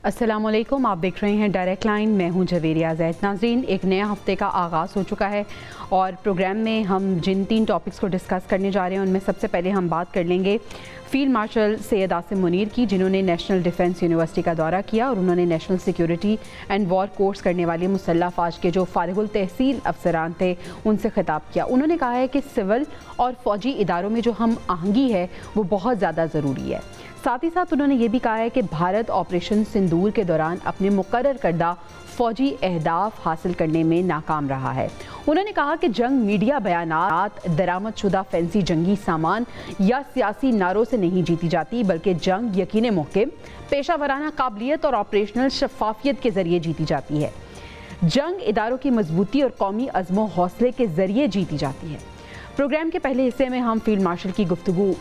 अस्सलामुअलैकुम, आप देख रहे हैं डायरेक्ट लाइन। मैं हूं जवेरिया ज़ैद। नाज़रीन, एक नया हफ्ते का आगाज़ हो चुका है और प्रोग्राम में हम जिन 3 टॉपिक्स को डिस्कस करने जा रहे हैं उनमें सबसे पहले हम बात कर लेंगे फ़ील्ड मार्शल सैयद आसिम मुनीर की, जिन्होंने नेशनल डिफेंस यूनिवर्सिटी का दौरा किया और उन्होंने national security and war course करने वाले मुसल्लह फ़ौज के जो फारिगुल तहसील अफसरान थे उनसे खिताब किया। उन्होंने कहा है कि सिविल और फ़ौजी इदारों में जो हम आहंगी है वो बहुत ज़्यादा ज़रूरी है। साथ ही साथ उन्होंने ये भी कहा है कि भारत ऑपरेशन सिंदूर के दौरान अपने मुकर्रर करदा फ़ौजी अहदाफ हासिल करने में नाकाम रहा है। उन्होंने कहा कि जंग मीडिया बयानात, दरामदशुदा फैंसी जंगी सामान या सियासी नारों से नहीं जीती जाती, बल्कि जंग यकीन मुहकम, पेशा वराना काबिलियत और ऑपरेशनल शफाफियत के ज़रिए जीती जाती है। जंग इदारों की मजबूती और कौमी अज़्मो हौसले के ज़रिए जीती जाती है। प्रोग्राम के पहले हिस्से में हम फील्ड मार्शल की गुफ्तगू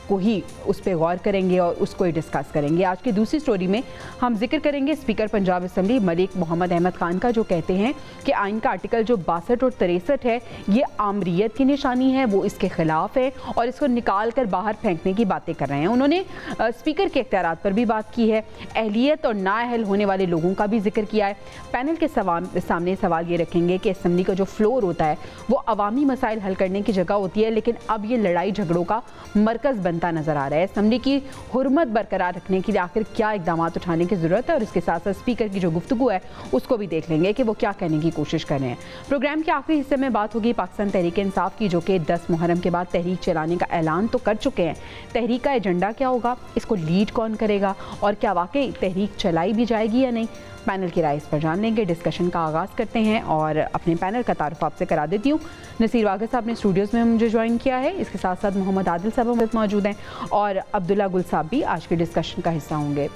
को ही उस पर गौर करेंगे और उसको ही डिस्कस करेंगे। आज की दूसरी स्टोरी में हम जिक्र करेंगे स्पीकर पंजाब असम्बली मलिक मोहम्मद अहमद खान का, जो कहते हैं कि आइन का आर्टिकल जो 62 और 63 है ये आमरीत की निशानी है, वो इसके खिलाफ है और इसको निकाल कर बाहर फेंकने की बातें कर रहे हैं। उन्होंने स्पीकर के इख्तियारात पर भी बात की है, अहलियत और नाअहल होने वाले लोगों का भी जिक्र किया है। पैनल के सामने सवाल ये रखेंगे कि असम्बली का जो फ्लोर होता है वो अवामी मसाइल हल करने की जगह होती है, लेकिन अब ये लड़ाई झगड़ों का मरकज़ नजर आ रहा है। असम्बली की हुर्मत बरकरार रखने के लिए आखिर क्या इकदाम उठाने की जरूरत है, और इसके साथ साथ स्पीकर की जो गुफ्तगू है उसको भी देख लेंगे कि वो क्या कहने की कोशिश कर रहे हैं। प्रोग्राम के आखिरी हिस्से में बात होगी पाकिस्तान तहरीक इंसाफ की, जो कि 10 मुहर्रम के बाद तहरीक चलाने का ऐलान तो कर चुके हैं। तहरीक का एजेंडा क्या होगा, इसको लीड कौन करेगा और क्या वाकई तहरीक चलाई भी जाएगी या नहीं, पैनल की राय इस पर जान लेंगे। डिस्कशन का आगाज़ करते हैं और अपने पैनल का तारुफ आपसे करा देती हूँ। नसीर वाग़ साहब ने स्टूडियोज़ में मुझे ज्वाइन किया है, इसके साथ साथ मोहम्मद आदिल साहब हमारे मौजूद हैं और अब्दुल्ला गुल साहब भी आज के डिस्कशन का हिस्सा होंगे।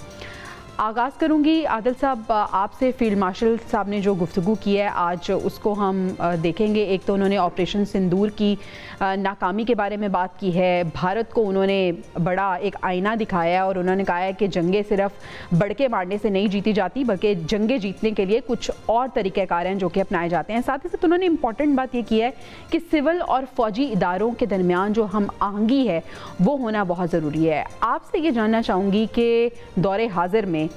आगाज़ करूँगी आदिल साहब आपसे। फील्ड मार्शल साहब ने जो गुफ्तगू की है आज उसको हम देखेंगे। एक तो उन्होंने ऑपरेशन सिंदूर की नाकामी के बारे में बात की है, भारत को उन्होंने बड़ा एक आईना दिखाया है और उन्होंने कहा है कि जंगें सिर्फ बड़के मारने से नहीं जीती जाती, बल्कि जंगें जीतने के लिए कुछ और तरीक़ेकार हैं जो कि अपनाए जाते हैं। साथ ही साथ उन्होंने इंपॉर्टेंट बात ये की है कि सिविल और फ़ौजी इदारों के दरमियान जो हम आहंगी है वो होना बहुत ज़रूरी है। आपसे ये जानना चाहूँगी कि दौरे हाजिर में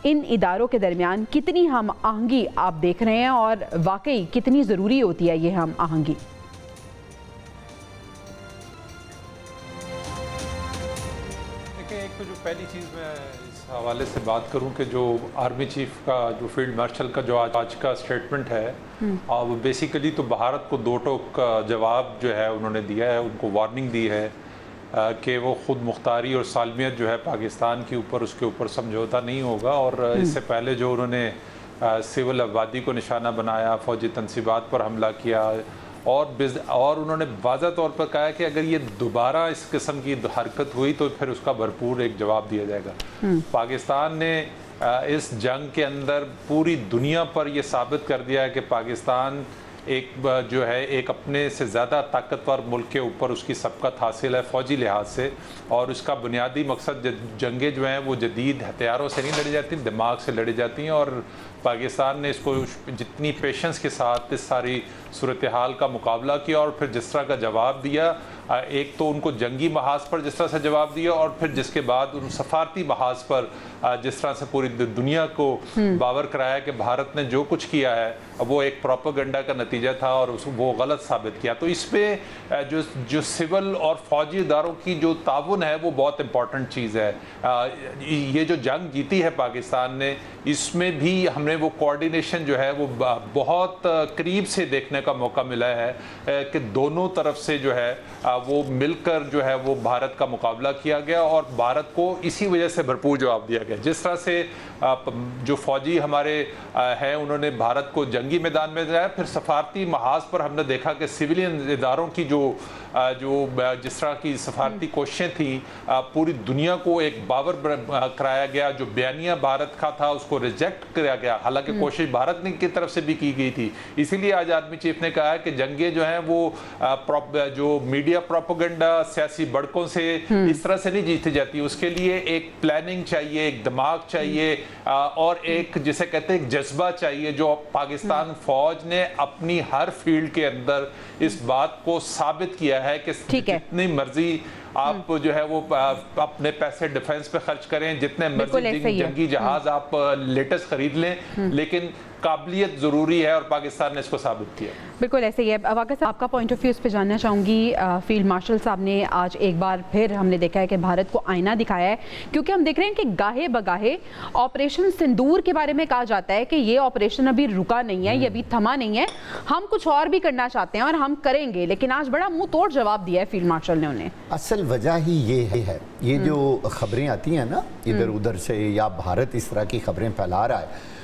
इन इदारों के दरमियान कितनी हम आहंगी आप देख रहे हैं और वाकई कितनी ज़रूरी होती है ये हम आहंगी? देखिए, एक तो जो पहली चीज़ मैं इस हवाले से बात करूं कि जो आर्मी चीफ का जो फील्ड मार्शल का जो आज का स्टेटमेंट है, वो बेसिकली तो भारत को दो टोक जवाब जो है उन्होंने दिया है, उनको वार्निंग दी है कि वो ख़ुद मुख्तारी और सालमियत जो है पाकिस्तान के ऊपर, उसके ऊपर समझौता नहीं होगा। और इससे पहले जो उन्होंने सिविल आबादी को निशाना बनाया, फ़ौजी तनसीबात पर हमला किया और उन्होंने वाज़ा तौर पर कहा कि अगर ये दोबारा इस किस्म की हरकत हुई तो फिर उसका भरपूर एक जवाब दिया जाएगा। पाकिस्तान ने इस जंग के अंदर पूरी दुनिया पर यह साबित कर दिया है कि पाकिस्तान एक जो है एक अपने से ज़्यादा ताकतवर मुल्क के ऊपर उसकी सबकत हासिल है फ़ौजी लिहाज से, और उसका बुनियादी मकसद जंगें जो हैं वो जदीद हथियारों से नहीं लड़ी जाती, दिमाग से लड़ी जाती हैं। और पाकिस्तान ने इसको जितनी पेशेंस के साथ इस सारी सूरत हाल का मुकाबला किया और फिर जिस तरह का जवाब दिया, एक तो उनको जंगी महाज पर जिस तरह से जवाब दिया और फिर जिसके बाद उन सफारती महाज पर जिस तरह से पूरी दुनिया को बावर कराया कि भारत ने जो कुछ किया है वो एक प्रोपेगेंडा का नतीजा था और वो गलत साबित किया। तो इस पर जो सिविल और फौजी इदारों की जो ताउन है वो बहुत इंपॉर्टेंट चीज़ है। ये जो जंग जीती है पाकिस्तान ने, इसमें भी हमने वो कोऑर्डिनेशन जो है वो बहुत करीब से देखने का मौका मिला है कि दोनों तरफ से जो है वो मिलकर जो है वो भारत का मुकाबला किया गया और भारत को इसी वजह से भरपूर जवाब दिया गया। जिस तरह से जो फौजी हमारे हैं उन्होंने भारत को जंगी मैदान में दिलाया, फिर सफारती महाज पर हमने देखा कि सिविलियन इदारों की जो जिस तरह की सफारती कोशिशें थी, पूरी दुनिया को एक बावर कराया गया। जो बयानिया भारत का था उसको रिजेक्ट किया गया, हालांकि कोशिश भारत की तरफ से भी की गई थी। इसीलिए आज आर्मी चीफ ने कहा है कि जंगें जो हैं वो जो मीडिया प्रोपेगेंडा सियासी बड़कों से इस तरह से नहीं जीती जाती, उसके लिए एक प्लानिंग चाहिए, एक दिमाग चाहिए और एक जिसे कहते हैं जज्बा चाहिए, जो पाकिस्तान फौज ने अपनी हर फील्ड के अंदर इस बात को साबित किया है कि जितनी मर्जी आप जो है वो अपने पैसे डिफेंस पे खर्च करें, जितने मर्जी जंगी जहाज आप लेटेस्ट खरीद लें, लेकिन काबिलियत ज़रूरी है और पाकिस्तान ने इसको साबित किया। बिल्कुल ऐसे ही है। वाक़ई साहब आपका पॉइंट ऑफ व्यू इस पर जानना चाहूँगी। फील्ड मार्शल साहब ने आज एक बार फिर हमने देखा है कि भारत को आईना दिखाया है, क्योंकि हम देख रहे हैं कि गाहे बगाहे ऑपरेशन सिंदूर के बारे में कहा जाता है कि ये ऑपरेशन अभी रुका नहीं है, ये अभी थमा नहीं है, हम कुछ और भी करना चाहते हैं और हम करेंगे, लेकिन आज बड़ा मुँह तोड़ जवाब दिया है फील्ड मार्शल ने उन्हें। असल वजह ही ये है, ये जो खबरें आती हैं ना इधर उधर से, या भारत इस तरह की खबरें फैला रहा है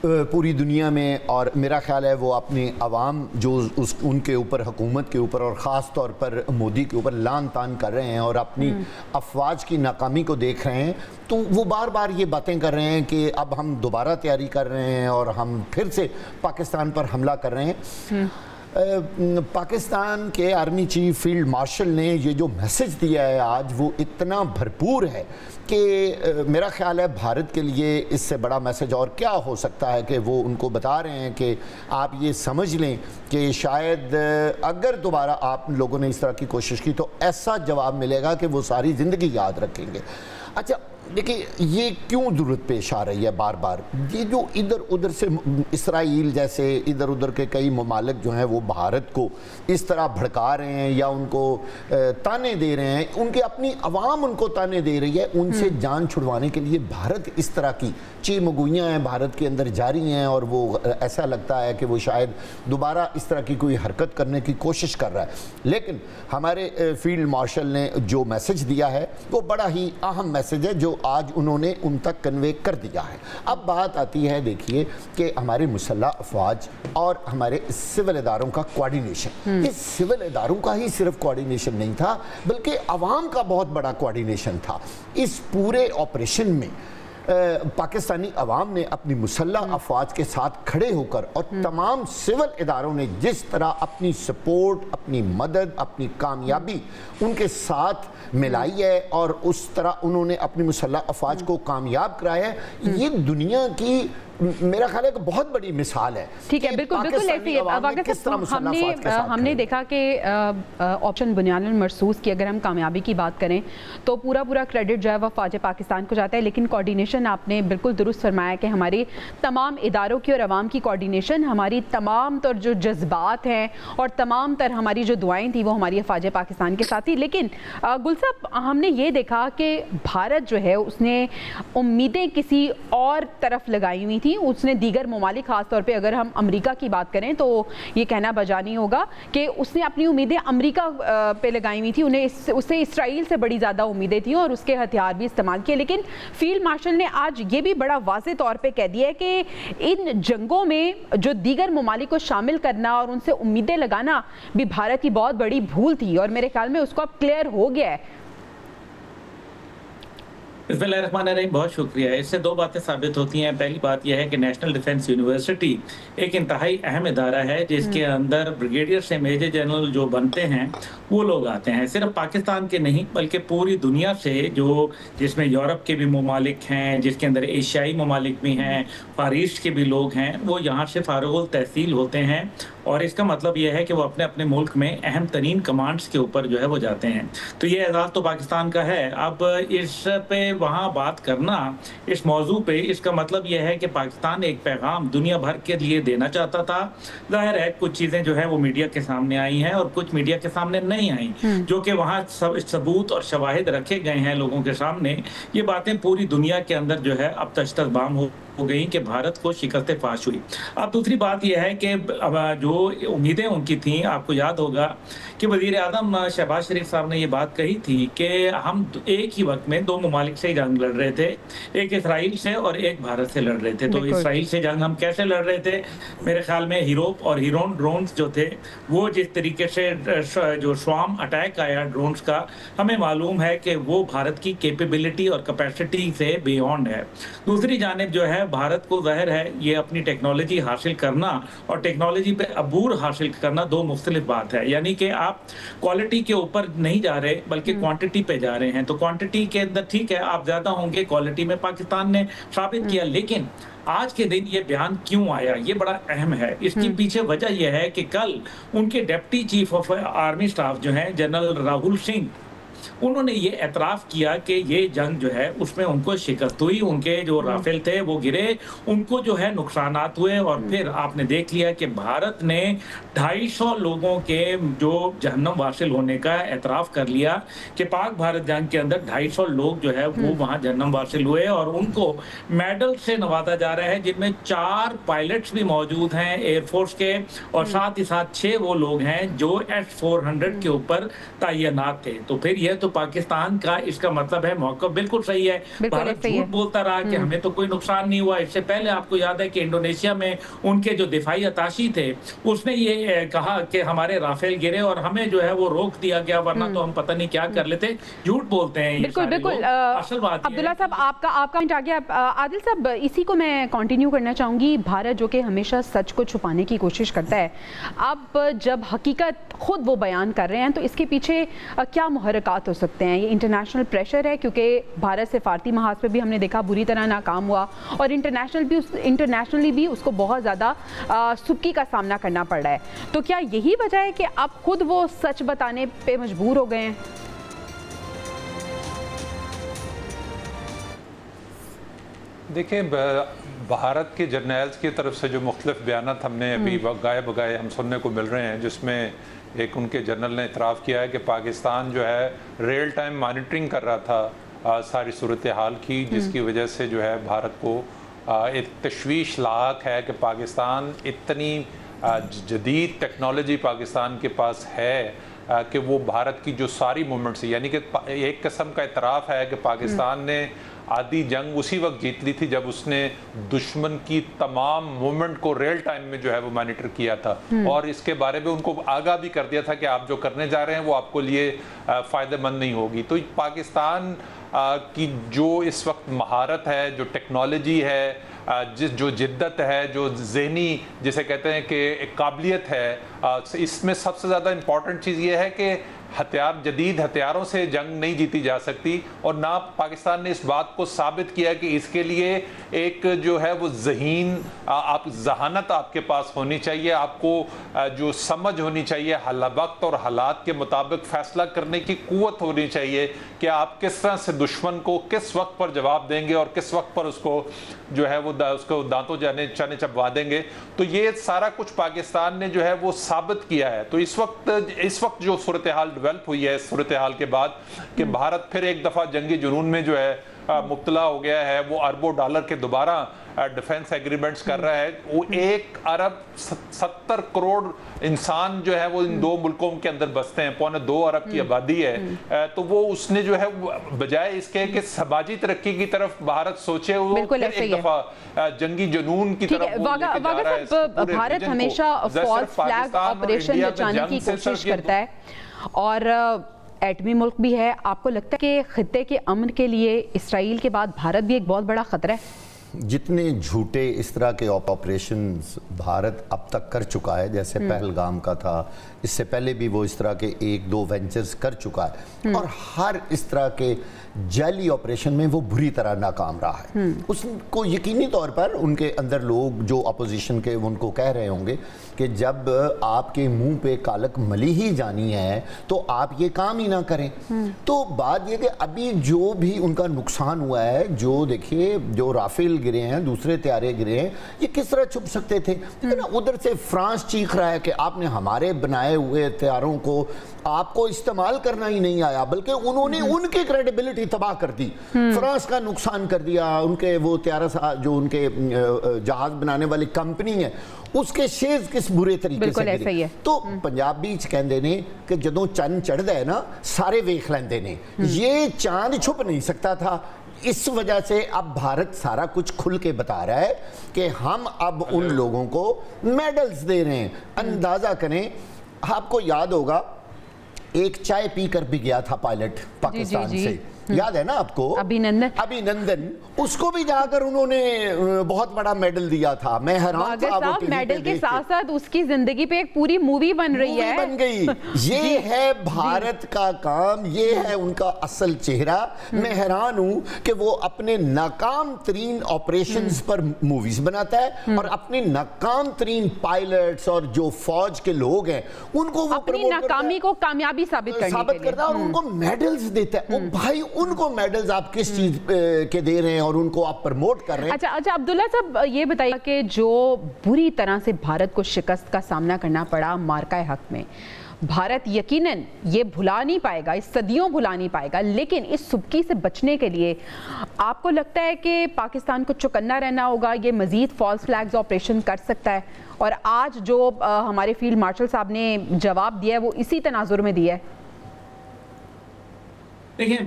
पूरी दुनिया में, और मेरा ख्याल है वो अपनी आवाम जो उनके ऊपर, हुकूमत के ऊपर और ख़ास तौर पर मोदी के ऊपर लान तान कर रहे हैं और अपनी अफवाज की नाकामी को देख रहे हैं, तो वो बार बार ये बातें कर रहे हैं कि अब हम दोबारा तैयारी कर रहे हैं और हम फिर से पाकिस्तान पर हमला कर रहे हैं। पाकिस्तान के आर्मी चीफ फील्ड मार्शल ने ये जो मैसेज दिया है आज, वो इतना भरपूर है कि मेरा ख्याल है भारत के लिए इससे बड़ा मैसेज और क्या हो सकता है कि वो उनको बता रहे हैं कि आप ये समझ लें कि शायद अगर दोबारा आप लोगों ने इस तरह की कोशिश की तो ऐसा जवाब मिलेगा कि वो सारी ज़िंदगी याद रखेंगे। अच्छा देखिए, ये क्यों ज़रूरत पेश आ रही है बार बार, ये जो इधर उधर से इसराइल जैसे इधर उधर के कई ममालिक जो हैं वो भारत को इस तरह भड़का रहे हैं या उनको ताने दे रहे हैं, उनके अपनी आवाम उनको ताने दे रही है, उनसे जान छुड़वाने के लिए भारत इस तरह की चीमगुइयाँ हैं भारत के अंदर जारी हैं, और वो ऐसा लगता है कि वो शायद दोबारा इस तरह की कोई हरकत करने की कोशिश कर रहा है। लेकिन हमारे फील्ड मार्शल ने जो मैसेज दिया है वो बड़ा ही अहम मैसेज है जो आज उन्होंने उन तक कन्वे कर दिया है। अब बात आती है, देखिए, कि हमारे मुसल्लह अफवाज और हमारे सिविल इदारों का कोऑर्डिनेशन। इस सिविल इदारों का ही सिर्फ कोऑर्डिनेशन नहीं था, बल्कि अवाम का बहुत बड़ा कोऑर्डिनेशन था। इस पूरे ऑपरेशन में पाकिस्तानी अवाम ने अपनी मुसल्लह अफवाज के साथ खड़े होकर और तमाम सिविल इदारों ने जिस तरह अपनी सपोर्ट, अपनी मदद, अपनी कामयाबी उनके साथ मिलाई है और उस तरह उन्होंने अपनी मुसल्लह अफवाज को कामयाब कराया है, ये दुनिया की मेरा ख्याल है कि बहुत बड़ी मिसाल है। ठीक है, बिल्कुल बिल्कुल ऐसी हमने देखा कि ऑप्शन बुनियादन मरसूस की अगर हम कामयाबी की बात करें तो पूरा क्रेडिट जो है वह फ़ौज पाकिस्तान को जाता है, लेकिन कोऑर्डिनेशन आपने बिल्कुल दुरुस्त फरमाया कि हमारी तमाम इदारों की और अवाम की कोऑर्डिनेशन, हमारी तमाम तर जो जज्बात हैं और तमाम तर हमारी जो दुआएं थी वो हमारी फ़ौज पाकिस्तान के साथ थी। लेकिन गुल साहब, हमने ये देखा कि भारत जो है उसने उम्मीदें किसी और तरफ लगाई हुई थी, उसने दीगर ममालिक, खास तौर पे अगर हम अमेरिका की बात करें तो ये कहना बजा नहीं होगा कि उसने अपनी उम्मीदें अमेरिका पे लगाई हुई थी, उन्हें उससे इसराइल से बड़ी ज़्यादा उम्मीदें थी और उसके हथियार भी इस्तेमाल किए। लेकिन फील्ड मार्शल ने आज ये भी बड़ा वाज़े तौर पे कह दिया है कि इन जंगों में जो दीगर ममालिक को शामिल करना और उनसे उम्मीदें लगाना भी भारत की बहुत बड़ी भूल थी, और मेरे ख्याल में उसको अब क्लियर हो गया है। बिस्मिल्लाहिर्रहमानिर्रहीम, बहुत शुक्रिया। इससे दो बातें साबित होती हैं। पहली बात यह है कि नेशनल डिफेंस यूनिवर्सिटी एक इंतहाई अहम इदारा है जिसके अंदर ब्रिगेडियर से मेजर जनरल जो बनते हैं वो लोग आते हैं, सिर्फ पाकिस्तान के नहीं बल्कि पूरी दुनिया से, जो जिसमें यूरोप के भी ममालिक हैं, जिसके अंदर एशियाई ममालिक भी हैं, फार ईस्ट के भी लोग हैं, वो यहाँ से फारुगुल तहसील होते हैं। और इसका मतलब यह है कि वो अपने अपने मुल्क में अहम तरीन कमांड्स के ऊपर जो है वो जाते हैं। तो ये एजाज़ तो पाकिस्तान का है। अब इस पे वहाँ बात करना इस मौजू पे, इसका मतलब यह है कि पाकिस्तान एक पैगाम दुनिया भर के लिए देना चाहता था। जाहिर है कुछ चीज़ें जो है वो मीडिया के सामने आई हैं और कुछ मीडिया के सामने नहीं आई, जो कि वहाँ सबूत और शवाहिद रखे गए हैं लोगों के सामने। ये बातें पूरी दुनिया के अंदर जो है अब तश्तबाम हो गई कि भारत को शिकस्त फाश हुई। अब दूसरी बात यह है कि जो उम्मीदें उनकी थीं, आपको याद होगा कि वज़ीर आज़म शहबाज शरीफ साहब ने ये बात कही थी कि हम एक ही वक्त में दो ममालिक से जंग लड़ रहे थे, एक इसराइल से और एक भारत से लड़ रहे थे। तो इसराइल से जंग हम कैसे लड़ रहे थे? मेरे ख्याल में हीरोप और हीरोन ड्रोन्स जो थे वो जिस तरीके से जो स्वाम अटैक आया ड्रोन्स का, हमें मालूम है कि वो भारत की कैपेबिलिटी और कैपेसिटी से बियॉन्ड है। दूसरी जानिब जो है भारत को ज़ाहिर है ये अपनी टेक्नोलॉजी हासिल करना और टेक्नोलॉजी पे अबूर हासिल करना दो मुख्तलिफ बात है। यानी कि आप क्वालिटी के ऊपर नहीं जा रहे बल्कि क्वांटिटी पे जा रहे हैं। तो क्वांटिटी के अंदर ठीक है आप ज़्यादा होंगे, क्वालिटी में पाकिस्तान ने साबित किया। लेकिन आज के दिन ये बयान क्यों आया, ये बड़ा अहम है। इसकी पीछे वजह यह है कि कल उनके deputy chief of army staff जो हैं जनरल राहुल सिंह, उन्होंने ये एतराफ़ किया कि ये जंग जो है उसमें उनको शिकस्त हुई, उनके जो राफेल थे वो गिरे, उनको जो है नुकसानात हुए। और फिर आपने देख लिया कि भारत ने 250 लोगों के जो जहन्नम वासिल होने का एतराफ़ कर लिया कि पाक भारत जंग के अंदर 250 लोग जो है वो वहाँ जहन्नम वासिल हुए और उनको मेडल से नवाजा जा रहा है, जिनमें 4 पायलट्स भी मौजूद हैं एयरफोर्स के और साथ ही साथ 6 वो लोग हैं जो S-400 के ऊपर तैनात थे। तो फिर यह तो पाकिस्तान का इसका मतलब है मौका बिल्कुल सही है। भारत झूठ बोलता रहा कि हमें तो कोई नुकसान नहीं हुआ। इससे पहले आपको याद है कि इंडोनेशिया में उनके जो दिफाई अताशी थे उसने ये कहा कि हमारे राफेल गिरे और हमें जो है वो रोक दिया गया, वरना तो हम पता नहीं क्या कर लेते। झूठ बोलते हैं बिल्कुल बिल्कुल। असल बात अब्दुल्ला साहब आपका पॉइंट आ गया। आदिल साहब इसी को मैं कंटिन्यू करना चाहूंगी। भारत जो कि हमेशा सच को छुपाने की कोशिश करता है, अब जब हकीकत खुद वो बयान कर रहे हैं तो इसके पीछे क्या मुहर्रिकात हो सकते हैं? ये इंटरनेशनल प्रेशर है क्योंकि भारत सिफारती महाज पे भी हमने देखा बुरी तरह नाकाम हुआ और इंटरनेशनली भी उसको बहुत ज़्यादा सुक्की का सामना करना पड़ रहा है। तो क्या यही वजह है कि अब खुद वो सच बताने पे मजबूर हो गए हैं? देखिए, भारत के जर्नल्स की तरफ से जो मुख्तलिफ बयान हमने अभी गाए बगाए हम सुनने को मिल रहे हैं, जिसमें एक उनके जनरल ने इतराफ़ किया है कि पाकिस्तान जो है रियल टाइम मॉनिटरिंग कर रहा था सारी सूरत हाल की, जिसकी वजह से जो है भारत को एक तशवीश लाक है कि पाकिस्तान इतनी जदीद टेक्नोलॉजी पाकिस्तान के पास है कि वो भारत की जो सारी मूवमेंट्स, यानी कि एक किस्म का इतराफ़ है कि पाकिस्तान ने आधी जंग उसी वक्त जीत ली थी जब उसने दुश्मन की तमाम मूवमेंट को रियल टाइम में जो है वो मॉनिटर किया था और इसके बारे में उनको आगाह भी कर दिया था कि आप जो करने जा रहे हैं वो आपको लिए फ़ायदेमंद नहीं होगी। तो पाकिस्तान की जो इस वक्त महारत है, जो टेक्नोलॉजी है, जो जिद्दत है, जो ज़हनी जिसे कहते हैं कि काबिलियत है, इसमें सबसे ज़्यादा इम्पॉर्टेंट चीज़ ये है कि जदीद हथियारों से जंग नहीं जीती जा सकती और ना पाकिस्तान ने इस बात को साबित किया कि इसके लिए एक जो है वो जहानत आपके पास होनी चाहिए, आपको जो समझ होनी चाहिए, वक्त और हालात के मुताबिक फैसला करने की कुव्वत होनी चाहिए कि आप किस तरह से दुश्मन को किस वक्त पर जवाब देंगे और किस वक्त पर उसको जो है वो उसको दांतों जाने चबवा देंगे। तो ये सारा कुछ पाकिस्तान ने जो है वो साबित किया है। तो इस वक्त जो सूरत हाल डेवलप हुई है, सूरत हाल के बाद कि भारत फिर एक दफ़ा जंगी जुनून में जो है मुब्तला हो गया है, वो अरबों डॉलर के दोबारा डिफेंस एग्रीमेंट्स कर रहा है। वो 1 अरब 70 करोड़ इंसान जो है वो इन 2 मुल्कों के अंदर बसते हैं, 2.25 अरब की आबादी है। तो वो उसने जो है बजाय इसके कि समाजी तरक्की की तरफ भारत सोचे, वो एक दफा जंगी जुनून की तरफ भारत हमेशा फॉल्स फ्लैग ऑपरेशन बचाने की कोशिश करता है और एटमी मुल्क भी है। आपको लगता है कि खित्ते के अमन के लिए इसराइल के बाद भारत भी एक बहुत बड़ा खतरा है? जितने झूठे इस तरह के ऑपरेशंस भारत अब तक कर चुका है, जैसे पहलगाम का था, इससे पहले भी वो इस तरह के 1-2 वेंचर्स कर चुका है और हर इस तरह के जाली ऑपरेशन में वो बुरी तरह नाकाम रहा है। उसको यकीनी तौर पर उनके अंदर लोग जो अपोजिशन के उनको कह रहे होंगे कि जब आपके मुंह पे कालक मली ही जानी है तो आप ये काम ही ना करें। तो बात ये कि अभी जो भी उनका नुकसान हुआ है, जो देखिए जो राफेल गिरे हैं, दूसरे तैयारे गिरे हैं, ये किस तरह छुप सकते थे? लेकिन उधर से फ्रांस चीख रहा है कि आपने हमारे बनाए हुए हथियारों को आपको इस्तेमाल करना ही नहीं आया, बल्कि उन्होंने उनकी क्रेडिबिलिटी तबाह कर दी, फ्रांस का नुकसान कर दिया, उनके वो तैयारा जो उनके जहाज बनाने वाली कंपनी है उसके शेयर्स किस बुरे तरीके से गिरे। तो पंजाबी कहते ने कि जदों चंद चढ़दा है ना सारे वेख लेंदे ने, ये चांद छुप नहीं सकता था। इस वजह से अब भारत सारा कुछ खुल के बता रहा है कि हम अब उन लोगों को मेडल्स दे रहे हैं। अंदाजा करें, आपको याद होगा एक चाय पीकर भी गया था पायलट पाकिस्तान से, याद है ना आपको, अभिनंदन, उसको भी जाकर उन्होंने बहुत बड़ा मेडल दिया था। मैं हैरान था, मेडल के साथ साथ उसकी जिंदगी पे एक पूरी मूवी बन रही है, बन गई। ये है भारत का काम, ये है उनका असल चेहरा। मैं हैरान हूं कि वो अपने नाकाम तरीन ऑपरेशंस पर मूवीज बनाता है और अपने नाकाम तरीन पायलट्स और जो फौज के लोग हैं उनको वो अपनी नाकामी को कामयाबी साबित करता है और उनको मेडल्स देता है। ओ भाई, उनको मेडल्स आप किस चीज के दे रहे हैं और उनको आप प्रमोट कर रहे हैं? अच्छा अब्दुल्ला साहब, ये बताइए कि जो बुरी तरह से भारत को शिकस्त का सामना करना पड़ा मार्का हक में, भारत यकीनन ये भुला नहीं पाएगा, इस सदियों भुला नहीं पाएगा, लेकिन इस सुबकी से बचने के लिए आपको लगता है कि पाकिस्तान को चौकन्ना रहना होगा, ये मजीद फॉल्स फ्लैग्स ऑपरेशन कर सकता है? और आज जो हमारे फील्ड मार्शल साहब ने जवाब दिया है वो इसी तनाजुर में दिया है। देखिए,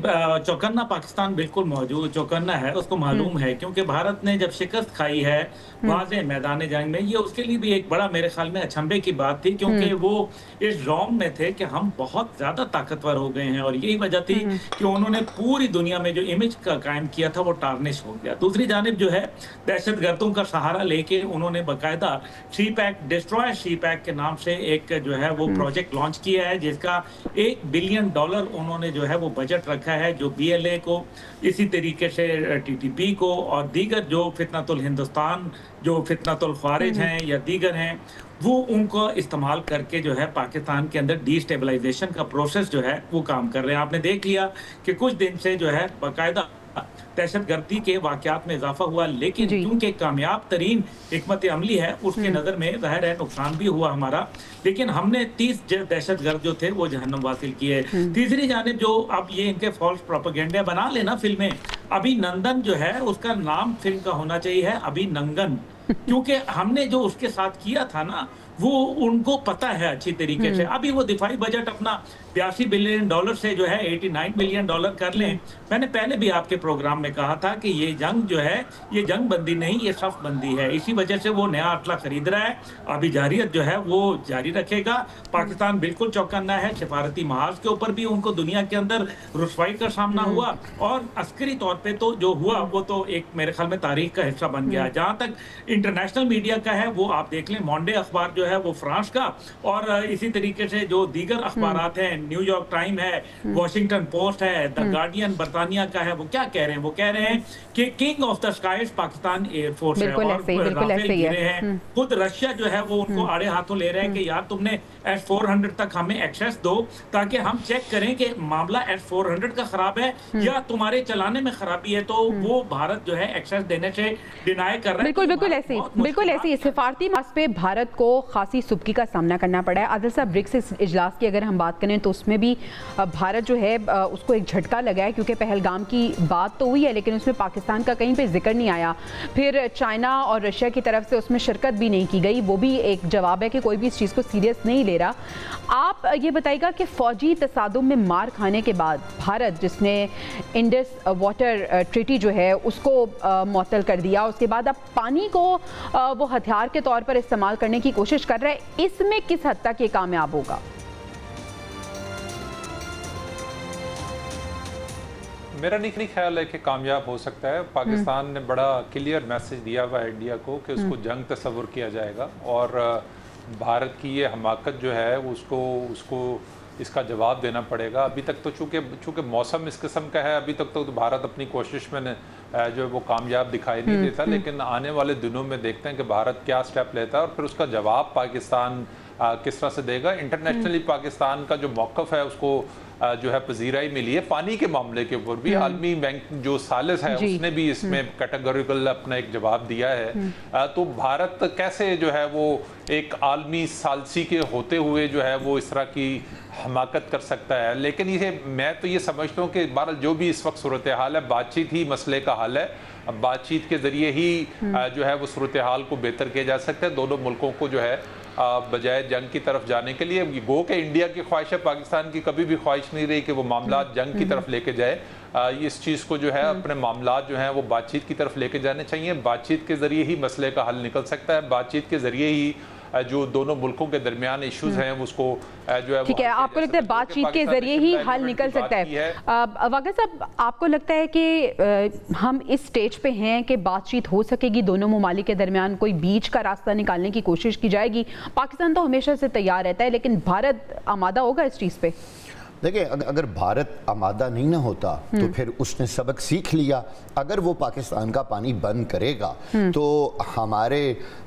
चौकन्ना पाकिस्तान बिल्कुल मौजूद चौकन्ना है, उसको मालूम है, क्योंकि भारत ने जब शिकस्त खाई है वाज़े मैदान जंग में, ये उसके लिए भी एक बड़ा मेरे ख्याल में अचंभे की बात थी, क्योंकि वो इस रौम में थे कि हम बहुत ज़्यादा ताकतवर हो गए हैं और यही वजह थी कि उन्होंने पूरी दुनिया में जो इमेज का कायम किया था वो टार्निश हो गया। दूसरी जानिब जो है, दहशतगर्दों का सहारा लेके उन्होंने बाकायदा सी पैक, डिस्ट्रॉय सी पैक के नाम से एक जो है वो प्रोजेक्ट लॉन्च किया है, जिसका $1 बिलियन उन्होंने जो है वो बजट रखा है, जो BLA को, इसी तरीके से TTP को और दीगर जो फितनतुल हिंदुस्तान, जो फितनतुल खारिज हैं या दीगर हैं, वो उनको इस्तेमाल करके जो है पाकिस्तान के अंदर डिस्टेबलाइजेशन का प्रोसेस जो है वो काम कर रहे हैं। आपने देख लिया कि कुछ दिन से जो है बाकायदा दहशतगर्दी के वाकयात में इजाफा हुआ, लेकिन क्योंकि कामयाब तरीन हिकमत अमली है उसके नज़र में ज़ाहिर है नुकसान भी हुआ हमारा, लेकिन हमने 30 दहशतगर्द जो थे वो जहन्नम वासिल किए। तीसरी जानिब जो अब ये इनके फॉल्स प्रोपेगेंडा बना लेना फिल्में, अभिनंदन जो है उसका नाम फिल्म का होना चाहिए है अभिनंदन, क्योंकि हमने जो उसके साथ किया था ना वो उनको पता है अच्छी तरीके से। अभी वो दिफाई बजट अपना $82 बिलियन से जो है $89 बिलियन कर लें। मैंने पहले भी आपके प्रोग्राम में कहा था कि ये जंग जो है ये जंग बंदी नहीं, ये सफ बंदी है। इसी वजह से वो नया अटला खरीद रहा है, अभी जारियत जो है वो जारी रखेगा। पाकिस्तान बिल्कुल चौकन्ना है, सिफारती महाज के ऊपर भी उनको दुनिया के अंदर रुसवाई का सामना हुआ और अस्करी तौर पर तो जो हुआ वो तो एक मेरे ख्याल में तारीख का हिस्सा बन गया। जहाँ तक इंटरनेशनल मीडिया का है वो आप देख लें, मॉन्डे अखबार जो है वो फ्रांस का और इसी तरीके से जो दीगर अखबारात हैं, न्यूयॉर्क टाइम है, वॉशिंगटन पोस्ट है, द गार्डियन बरतानिया का है, वो क्या कह रहे हैं? वो कह रहे हैं कि king of the skies Pakistan air force है और राफेल गिरे हैं। खुद रशिया जो है वो उनको आड़े हाथों ले रहे हैं कि यार तुमने S-400 तक हमें एक्सेस दो ताकि हम चेक करें कि मामला S-400 का खराब है या तुम्हारे चलाने में खराबी है। तो वो भारत जो है एक्सेस देने से डिनाई कर रहा है। बिल्कुल ऐसे सिफारती मास पे भारत को खासी सुबकी का सामना करना पड़ा है। आदिल साहब, ब्रिक्स इजलास की अगर हम बात करें तो उसमें भी भारत जो है उसको एक झटका लगा है, क्योंकि पहलगाम की बात तो हुई है लेकिन उसमें पाकिस्तान का कहीं पे जिक्र नहीं आया। फिर चाइना और रशिया की तरफ से उसमें शिरकत भी नहीं की गई, वो भी एक जवाब है कि कोई भी इस चीज़ को सीरियस नहीं ले रहा। आप ये बताइएगा कि फौजी तसादुम में मार खाने के बाद भारत, जिसने इंडस वाटर ट्रीटी जो है उसको मुअत्तल कर दिया, उसके बाद अब पानी को वो हथियार के तौर पर इस्तेमाल करने की कोशिश कर रहा है, इसमें किस हद तक ये कामयाब होगा? मेरा नहीं ख्याल है कि कामयाब हो सकता है। पाकिस्तान ने बड़ा क्लियर मैसेज दिया हुआ है इंडिया को कि उसको जंग तस्वुर किया जाएगा और भारत की ये हमाकत जो है उसको इसका जवाब देना पड़ेगा। अभी तक तो चूँकि मौसम इस किस्म का है, अभी तक तो भारत अपनी कोशिश में जो है वो कामयाब दिखाई नहीं देता, लेकिन आने वाले दिनों में देखते हैं कि भारत क्या स्टेप लेता है और फिर उसका जवाब पाकिस्तान किस तरह से देगा। इंटरनेशनली पाकिस्तान का जो मौक़िफ़ है उसको जो है पजीराई मिली है। पानी के मामले के ऊपर भी आलमी बैंक जो सालिस है उसने भी इसमें कैटेगोरिकल अपना एक जवाब दिया है। तो भारत कैसे जो है वो एक आलमी सालसी के होते हुए जो है वो इस तरह की हमाकत कर सकता है। लेकिन ये मैं तो ये समझता हूँ कि बहरहाल जो भी इस वक्त सूरत हाल है, बातचीत ही मसले का हल है। अब बातचीत के ज़रिए ही जो है वो सूरत हाल को बेहतर किया जा सकता है। दोनों मुल्कों को जो है बजाय जंग की तरफ जाने के लिए, गो के इंडिया की ख्वाहिश है, पाकिस्तान की कभी भी ख्वाहिश नहीं रही कि वो मामला जंग की तरफ लेके जाए। इस चीज़ को जो है अपने मामला जो हैं वो बातचीत की तरफ लेके जाने चाहिए। बातचीत के ज़रिए ही मसले का हल निकल सकता है, बातचीत के ज़रिए ही जो दोनों मुल्कों के दरमियान इश्यूज हैं उसको जो है, ठीक है, आपको लगता है बातचीत के जरिए ही हल निकल सकता है? वाक़ई साहब, आपको लगता है कि हम इस स्टेज पे हैं कि बातचीत हो सकेगी, दोनों ममालिक के दरमियान कोई बीच का रास्ता निकालने की कोशिश की जाएगी? पाकिस्तान तो हमेशा से तैयार रहता है, लेकिन भारत आमादा होगा इस चीज़ पे? देखिए, अगर भारत आमादा नहीं ना होता तो फिर उसने सबक सीख लिया। अगर वो पाकिस्तान का पानी बंद करेगा तो हमारे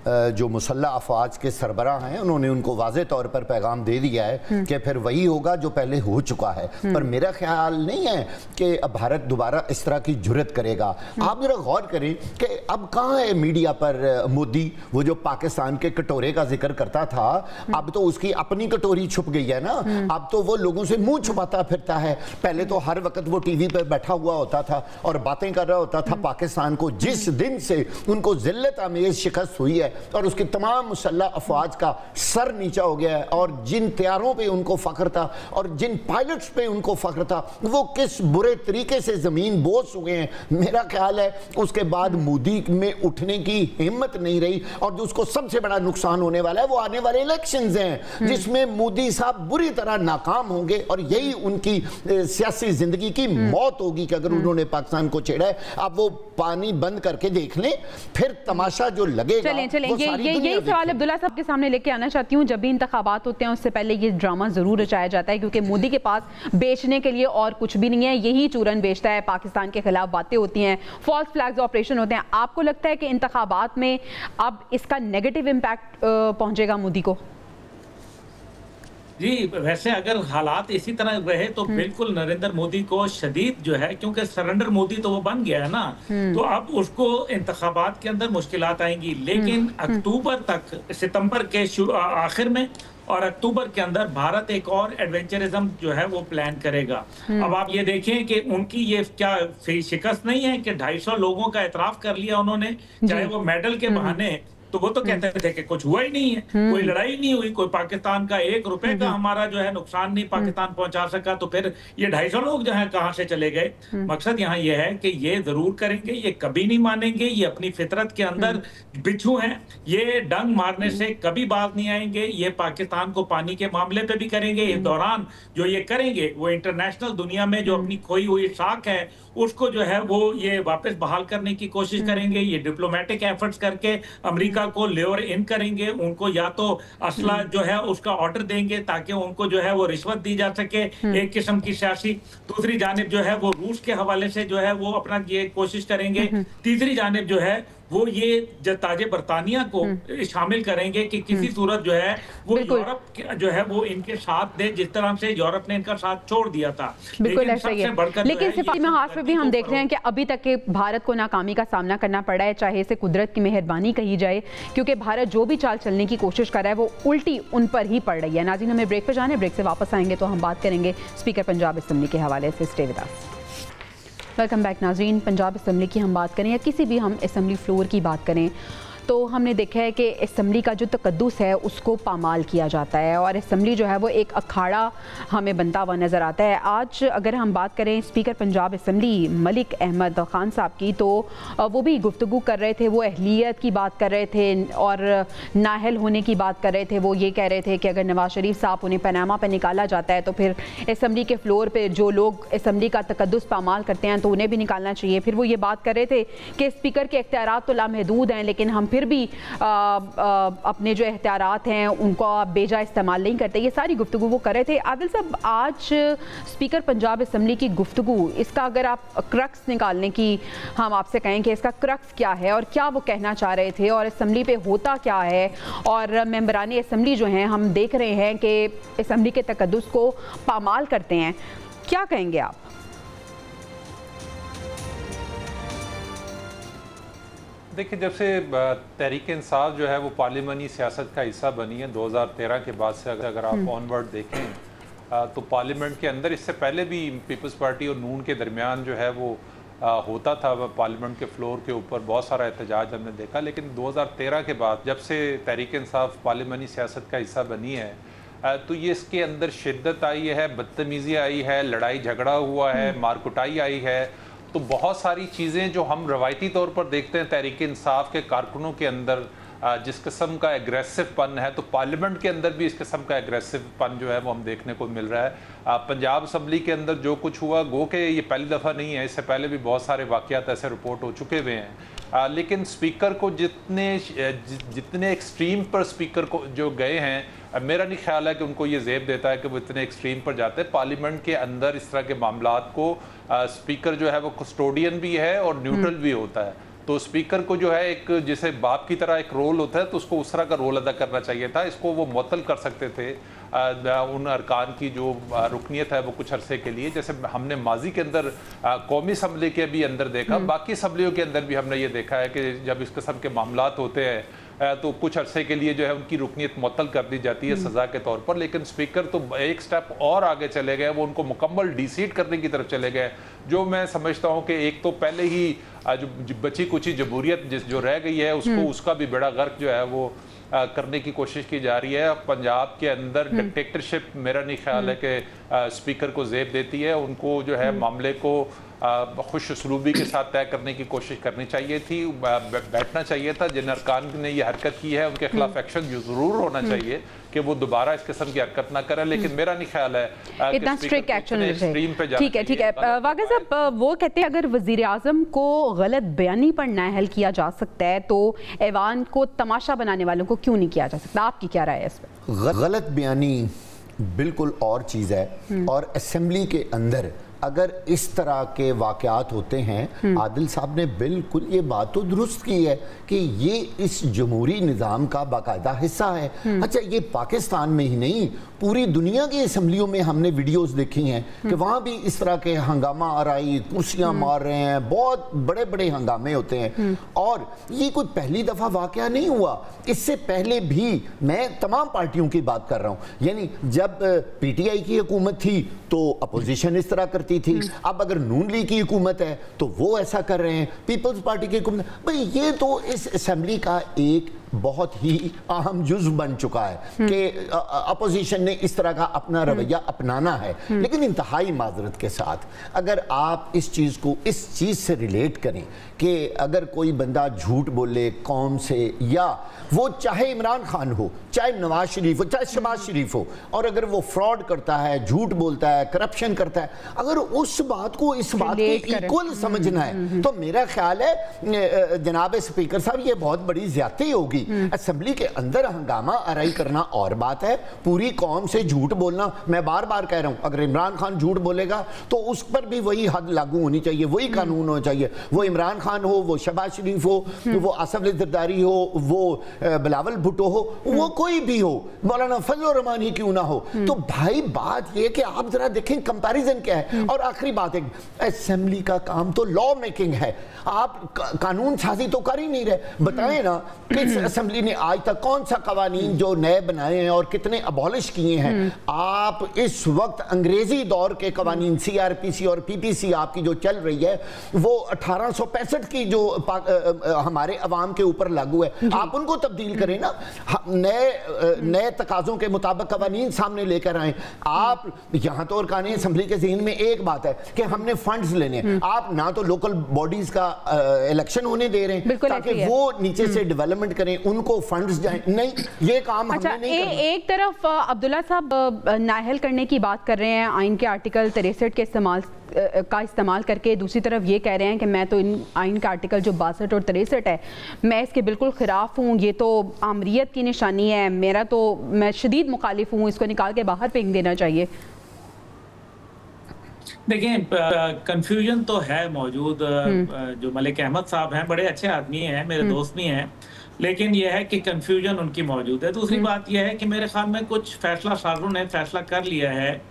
जो मुसल्लह अफवाज के सरबराह हैं उन्होंने उनको वाज़े तौर पर पैगाम दे दिया है कि फिर वही होगा जो पहले हो चुका है। पर मेरा ख्याल नहीं है कि अब भारत दोबारा इस तरह की जुर्रत करेगा। आप जरा गौर करें कि अब कहाँ है मीडिया पर मोदी, वो जो पाकिस्तान के कटोरे का जिक्र करता था, अब तो उसकी अपनी कटोरी छुप गई है ना। अब तो वो लोगों से मुंह छुपाता फिरता है। पहले तो हर वक्त वो टीवी पर बैठा हुआ होता था और बातें कर रहा होता था पाकिस्तान को। जिस दिन से उनको जिल्लत आमेज शिकस्त हुई है और उसकी तमाम मुसल्लह अफवाज का सर नीचा हो गया है, और जिन तैयारों पे उनको फख्र था और जिन पायलट्स पे उनको फख्र था, वो किस बुरे तरीके से जमीन बोस हुए हैं। मेरा ख्याल है उसके बाद मोदी में उठने की हिम्मत नहीं रही, और जो उसको सबसे बड़ा नुकसान होने वाला है वो आने वाले इलेक्शंस हैं जिसमें मोदी साहब बुरी तरह नाकाम होंगे, और यही उनकी सियासी जिंदगी की मौत होगी कि अगर उन्होंने पाकिस्तान को छेड़ा है। अब वो पानी बंद करके देख लें, फिर तमाशा जो लगेगा। चलें, यही सवाल अब्दुल्ला साहब के सामने लेके आना चाहती हूँ। जब भी इंतखाबात होते हैं उससे पहले ये ड्रामा जरूर रचाया जाता है, क्योंकि मोदी के पास बेचने के लिए और कुछ भी नहीं है, यही चूरन बेचता है। पाकिस्तान के खिलाफ बातें होती हैं, फॉल्स फ्लैग्स ऑपरेशन होते हैं। आपको लगता है कि इंतखाबात में अब इसका नेगेटिव इम्पैक्ट पहुंचेगा मोदी को? जी, वैसे अगर हालात इसी तरह रहे तो बिल्कुल नरेंद्र मोदी को शदीद जो है, क्योंकि सरेंडर मोदी तो वो बन गया है ना, तो अब उसको इंतखाबात के अंदर मुश्किलात आएंगी। लेकिन अक्टूबर तक, सितंबर के आखिर में और अक्टूबर के अंदर भारत एक और एडवेंचरिज्म जो है वो प्लान करेगा। अब आप ये देखें कि उनकी ये क्या शिकस्त नहीं है कि 250 लोगों का एतराफ कर लिया उन्होंने, चाहे वो मेडल के बहाने। तो वो तो कहते थे कि कुछ हुआ ही नहीं है, कोई लड़ाई नहीं हुई, कोई पाकिस्तान का 1 रुपए का हमारा जो है नुकसान नहीं पाकिस्तान पहुंचा सका। तो फिर ये 250 लोग जो है कहां से चले गए? मकसद यहाँ ये है कि ये जरूर करेंगे, ये कभी नहीं मानेंगे, ये अपनी फितरत के अंदर बिच्छू हैं, ये डंग मारने से कभी बात नहीं आएंगे। ये पाकिस्तान को पानी के मामले पे भी करेंगे। इस दौरान जो ये करेंगे वो इंटरनेशनल दुनिया में जो अपनी खोई हुई साख है उसको जो है वो ये वापस बहाल करने की कोशिश करेंगे। ये डिप्लोमेटिक एफर्ट्स करके अमेरिका को लेवर इन करेंगे, उनको या तो असला जो है उसका ऑर्डर देंगे ताकि उनको जो है वो रिश्वत दी जा सके, एक किस्म की सियासी। दूसरी जानिब जो है वो रूस के हवाले से जो है वो अपना ये कोशिश करेंगे। तीसरी जानिब जो है वो ये ताजे बरतानिया को शामिल करेंगे कि किसी सूरत जो है वो यूरोप जो है वो इनके साथ दे, जिस तरह से यूरोप ने इनका साथ छोड़ दिया था। बिल्कुल ऐसा ही है। लेकिन सिपाही महाज पे भी हम देख रहे हैं कि अभी तक के भारत को नाकामी का सामना करना पड़ा है, चाहे इसे कुदरत की मेहरबानी कही जाए, क्योंकि भारत जो भी चाल चलने की कोशिश कर रहा है वो उल्टी उन पर ही पड़ रही है। नाज़रीन, हमें ब्रेक पर जाना है, ब्रेक से वापस आएंगे तो हम बात करेंगे स्पीकर पंजाब असेंबली के हवाले से। Stay with us. Welcome back नाज़रीन। पंजाब असेंबली की हम बात करें या किसी भी हम असेंबली फ्लोर की बात करें तो हमने देखा है कि असेंबली का जो तकद्दुस है उसको पामाल किया जाता है और असेंबली जो है वो एक अखाड़ा हमें बनता हुआ नज़र आता है। आज अगर हम बात करें स्पीकर पंजाब असेंबली मलिक अहमद खान साहब की, तो वो भी गुफ्तगू कर रहे थे, वो अहलियत की बात कर रहे थे और नाअहल होने की बात कर रहे थे। वो ये कह रहे थे कि अगर नवाज शरीफ साहब उन्हें पनामा पर निकाला जाता है तो फिर असेंबली के फ्लोर पर जो लोग असेंबली का तकद्दुस पामाल करते हैं तो उन्हें भी निकालना चाहिए। फिर वो ये बात कर रहे थे कि स्पीकर के इख्तियारात तो लामहदूद हैं, लेकिन हम फिर भी अपने जो एहतियारात हैं उनको बेजा इस्तेमाल नहीं करते। ये सारी गुफ्तगू वो कर रहे थे। आदिल साहब, आज स्पीकर पंजाब असेंबली की गुफ्तगू, इसका अगर आप क्रक्स निकालने की हम आपसे कहें कि इसका क्रक्स क्या है और क्या वो कहना चाह रहे थे और असेंबली पे होता क्या है, और मेंबरानी असेंबली जो हैं हम देख रहे हैं कि असेंबली के तकद्दुस को पामाल करते हैं, क्या कहेंगे आप? देखिए, जब से तहरीक इंसाफ जो है वो पार्लिमानी सियासत का हिस्सा बनी है 2013 के बाद से, अगर आप ऑनवर्ड देखें तो पार्लियामेंट के अंदर इससे पहले भी पीपल्स पार्टी और नून के दरमियान जो है वो होता था पार्लियामेंट के फ्लोर के ऊपर बहुत सारा एहतजाज हमने देखा। लेकिन 2013 के बाद जब से तहरीक इंसाफ पार्लिमानी सियासत का हिस्सा बनी है तो ये इसके अंदर शिद्दत आई है, बदतमीज़ी आई है, लड़ाई झगड़ा हुआ है, मारकुटाई आई है। तो बहुत सारी चीज़ें जो हम रवायती तौर पर देखते हैं तहरीक इंसाफ के कारकुनों के अंदर जिस किस्म का एग्रेसिव पन है, तो पार्लियामेंट के अंदर भी इस किस्म का एग्रेसिव पन जो है वो हम देखने को मिल रहा है। पंजाब असम्बली के अंदर जो कुछ हुआ, गो के ये पहली दफ़ा नहीं है, इससे पहले भी बहुत सारे वाक़यात ऐसे रिपोर्ट हो चुके हुए हैं। लेकिन स्पीकर को जितने एक्सट्रीम पर स्पीकर को जो गए हैं, मेरा नहीं ख्याल है कि उनको ये ज़ेब देता है कि वो इतने एक्सट्रीम पर जाते हैं। पार्लियामेंट के अंदर इस तरह के मामलात को स्पीकर जो है वो कस्टोडियन भी है और न्यूट्रल भी होता है। तो स्पीकर को जो है एक जैसे बाप की तरह एक रोल होता है, तो उसको उस तरह का रोल अदा करना चाहिए था। इसको वो मुअत्तल कर सकते थे उन अरकान की जो रुकनीत है वो कुछ अरसे के लिए, जैसे हमने माजी के अंदर कौमी असम्बली के भी अंदर देखा, बाकी असम्बलियों के अंदर भी हमने ये देखा है कि जब इस किस्म के मामलात होते हैं तो कुछ अरसे के लिए जो है उनकी रुकनीत मुअत्तल कर दी जाती है सज़ा के तौर पर। लेकिन स्पीकर तो एक स्टेप और आगे चले गए, वो उनको मुकम्मल डीसीट करने की तरफ चले गए, जो मैं समझता हूँ कि एक तो पहले ही जो बची कुची जमहूरियत जो रह गई है उसको उसका भी बेड़ा गर्क जो है वो करने की कोशिश की जा रही है। पंजाब के अंदर डिक्टेटरशिप मेरा नहीं ख्याल है कि स्पीकर को ज़ेब देती है। उनको जो है मामले को खुश उसलूबी के साथ तय करने की कोशिश करनी चाहिए थी, बैठना चाहिए था। जिन अरकान ने ये हरकत की है उनके खिलाफ एक्शन ज़रूर होना चाहिए कि वो दोबारा इस किस्म की हरकत ना करें, लेकिन मेरा नहीं ख्याल है इतना स्ट्रिक्ट एक्शन एक्सट्रीम पे जाना। ठीक है वाक़ई साहब, वो कहते हैं अगर वज़ीर आज़म को गलत बयानी पर नाअहल किया जा सकता है तो ऐवान को तमाशा बनाने वालों को क्यों नहीं किया जा सकता? आपकी क्या राय है इस पर? गलत बयानी बिल्कुल और चीज़ है, और असेंबली के अंदर अगर इस तरह के वाक़यात होते हैं, आदिल साहब ने बिल्कुल ये बात तो दुरुस्त की है कि ये इस जमहूरी निज़ाम का बाकायदा हिस्सा है। अच्छा, ये पाकिस्तान में ही नहीं, पूरी दुनिया की असम्बलियों में हमने वीडियोस देखी हैं कि वहाँ भी इस तरह के हंगामा आराई, कुर्सियाँ मार रहे हैं, बहुत बड़े बड़े हंगामे होते हैं। और ये कोई पहली दफ़ा वाक़या नहीं हुआ, इससे पहले भी मैं तमाम पार्टियों की बात कर रहा हूँ। यानी जब PTI की हुकूमत थी तो अपोजिशन इस तरह करती थी, अब अगर नून लीग की हुकूमत है तो वो ऐसा कर रहे हैं, पीपल्स पार्टी की हुकूमत। भाई ये तो इस असेंबली का एक बहुत ही अहम जुज़्व बन चुका है कि अपोजिशन ने इस तरह का अपना रवैया अपनाना है। लेकिन इंतहाई माजरत के साथ अगर आप इस चीज़ को इस चीज़ से रिलेट करें कि अगर कोई बंदा झूठ बोले कौम से, या वो चाहे इमरान खान हो, चाहे नवाज शरीफ हो, चाहे शहबाज शरीफ हो, और अगर वो फ्रॉड करता है, झूठ बोलता है, करप्शन करता है, अगर उस बात को इस बात के इक्वल समझना है तो मेरा ख्याल है जनाब स्पीकर साहब ये बहुत बड़ी ज्यादती होगी। असेंबली के अंदर हंगामा आराई करना और बात है, पूरी कौम से झूठ बोलना, मैं बार बार कह रहा हूं अगर इमरान खान झूठ बोलेगा तो उस पर भी वही हद लागू होनी चाहिए, वही कानून होना चाहिए। वो इमरान खान हो, वो शहबाज शरीफ हो, वो आसफ अली जरदारी हो, वो बिलावल भुट्टो हो, वो कोई भी हो, मौलाना फजल रहमान ही क्यों ना हो। तो भाई बात ये कि आप जरा देखें कंपैरिजन क्या है। और आखिरी बात है, असेंबली का काम तो लॉ मेकिंग है, आप कानून साजी तो कर ही नहीं रहे। बताएं ना कि असेंबली ने आज तक कौन सा कवानीन जो नए बनाए हैं और कितने अबॉलिश किए हैं। आप इस वक्त अंग्रेजी दौर के कवानीन CRPC और PPC आपकी जो चल रही है वो 1865 की जो हमारे अवाम के ऊपर लागू है, आप उनको तब्दील करें ना, नए तकाजों के मुताबिक कवानीन सामने लेकर आए। आप यहाँ तो अरकान असेंबली के ज़हन में एक बात है कि हमने फंड्स लेने हैं, आप ना तो लोकल बॉडीज का इलेक्शन होने दे रहे हैं ताकि वो नीचे से डेवलपमेंट करें, उनको फंड्स जाए, नहीं ये काम हमने नहीं करना। एक तरफ अब्दुल्ला साहब नाअहल करने की बात कर रहे हैं आइन के आर्टिकल 63 के इस्तेमाल करके, दूसरी तरफ ये कह रहे हैं कि मैं तो इन आइन का आर्टिकल जो 62 और 63 है मैं इसके बिल्कुल ख़िलाफ़ हूँ, ये तो आमरीत की निशानी है, मैं शदीद मुखालिफ हूँ, इसको निकाल के बाहर फेंक देना चाहिए। देखिए कंफ्यूजन तो है मौजूद। जो मलिक अहमद साहब हैं बड़े अच्छे आदमी हैं, मेरे दोस्त भी हैं, लेकिन यह है कि कंफ्यूजन उनकी मौजूद है। दूसरी बात यह है कि मेरे ख्याल में कुछ फैसला साजों ने फैसला कर लिया है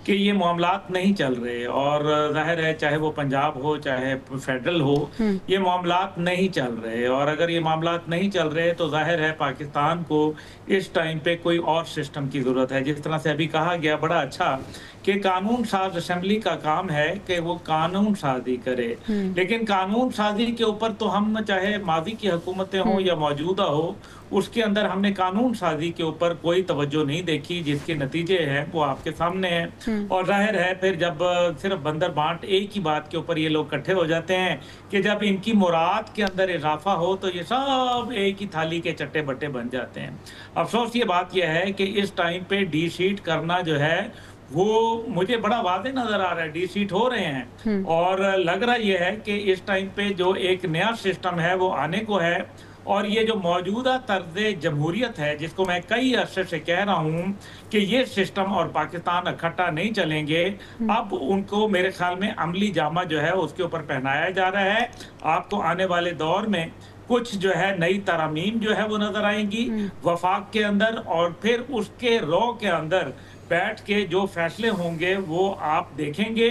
कि ये मामलात नहीं चल रहे, और जाहिर है चाहे वो पंजाब हो चाहे फेडरल हो, ये मामलात नहीं चल रहे। और अगर ये मामलात नहीं चल रहे तो जाहिर है पाकिस्तान को इस टाइम पे कोई और सिस्टम की ज़रूरत है। जिस तरह से अभी कहा गया बड़ा अच्छा कि कानून साज असेंबली का काम है कि वो कानून साजी करे, लेकिन कानून साजी के ऊपर तो हम चाहे माजी की हुकूमतें हों या मौजूदा हो, उसके अंदर हमने कानून साजी के ऊपर कोई तवज्जो नहीं देखी, जिसके नतीजे हैं वो आपके सामने हैं। और जाहिर है फिर जब सिर्फ बंदर बांट एक ही बात के ऊपर ये लोग इकट्ठे हो जाते हैं कि जब इनकी मुराद के अंदर इजाफा हो तो ये सब एक ही थाली के चट्टे बट्टे बन जाते हैं। अफसोस ये बात यह है कि इस टाइम पे डी सीट करना जो है वो मुझे बड़ा वाज़ेह नजर आ रहा है, डी सीट हो रहे हैं और लग रहा ये है कि इस टाइम पे जो एक नया सिस्टम है वो आने को है और ये जो मौजूदा तर्ज जमहूरियत है जिसको मैं कई अरसे से कह रहा हूँ कि ये सिस्टम और पाकिस्तान इकट्ठा नहीं चलेंगे, अब उनको मेरे ख्याल में अमली जामा जो है उसके ऊपर पहनाया जा रहा है। आपको आने वाले दौर में कुछ जो है नई तरामीम जो है वो नजर आएंगी वफाक के अंदर और फिर उसके रॉ के अंदर बैठ के जो फैसले होंगे वो आप देखेंगे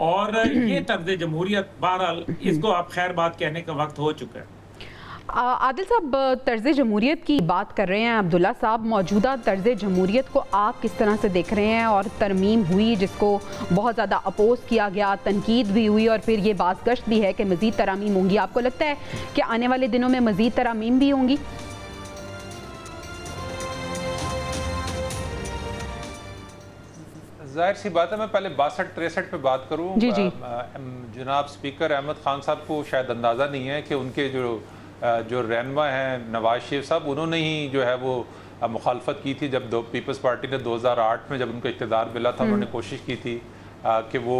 और ये तर्ज जमहूरियत बहरहाल इसको आप खैर बात कहने का वक्त हो चुका है। आदिल साहब, तर्ज जमहूरियत की बात कर रहे हैं अब्दुल्ला साहब, मौजूदा तर्ज जमहूरियत को आप किस तरह से देख रहे हैं? और तरमीम हुई जिसको बहुत ज़्यादा अपोज किया गया, तनकीद भी हुई और फिर ये बाज़गश्त भी है कि मज़ीद तरामीम होंगी। आपको लगता है कि आने वाले दिनों में मज़ीद तरामीम भी होंगी? जाहिर सी बात है, मैं पहले 62-63 पे बात करूँ। जनाब स्पीकर अहमद खान साहब को शायद अंदाज़ा नहीं है कि उनके जो रहनुमा हैं नवाज शरीफ साहब, उन्होंने ही जो है वो मुखालफत की थी जब पीपल्स पार्टी ने 2008 में जब उनको इक़्तिदार मिला था, उन्होंने कोशिश की थी कि वो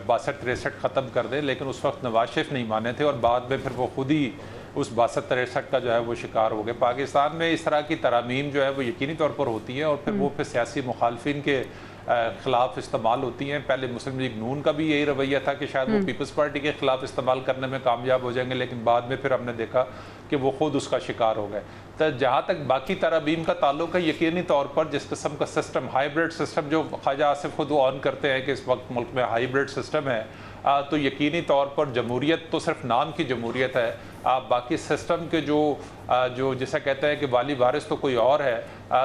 62-63 ख़त्म कर दें, लेकिन उस वक्त नवाज शरीफ नहीं माने थे और बाद में फिर वो खुद ही उस 62-63 का जो है वो शिकार हो गए। पाकिस्तान में इस तरह की तरामीम जो है वो यकीनी तौर पर होती हैं और फिर वो फिर सियासी मुखालफिन के ख़िलाफ़ इस्तेमाल होती हैं। पहले मुस्लिम लीग नून का भी यही रवैया था कि शायद वो पीपल्स पार्टी के ख़िलाफ़ इस्तेमाल करने में कामयाब हो जाएंगे, लेकिन बाद में फिर हमने देखा कि वो खुद उसका शिकार हो गए। तो जहाँ तक बाकी तरामीम का ताल्लुक है, यकीनी तौर पर जिस किस्म का सिस्टम हाइब्रिड सिस्टम जो ख्वाजा आसिफ खुद ऑन करते हैं कि इस वक्त मुल्क में हाइब्रिड सिस्टम है, तो यकीनी तौर पर जमहूरियत तो सिर्फ नाम की जमहूरियत है, बाकी सिस्टम के जो जैसा कहते हैं कि वाली वारिस तो कोई और है।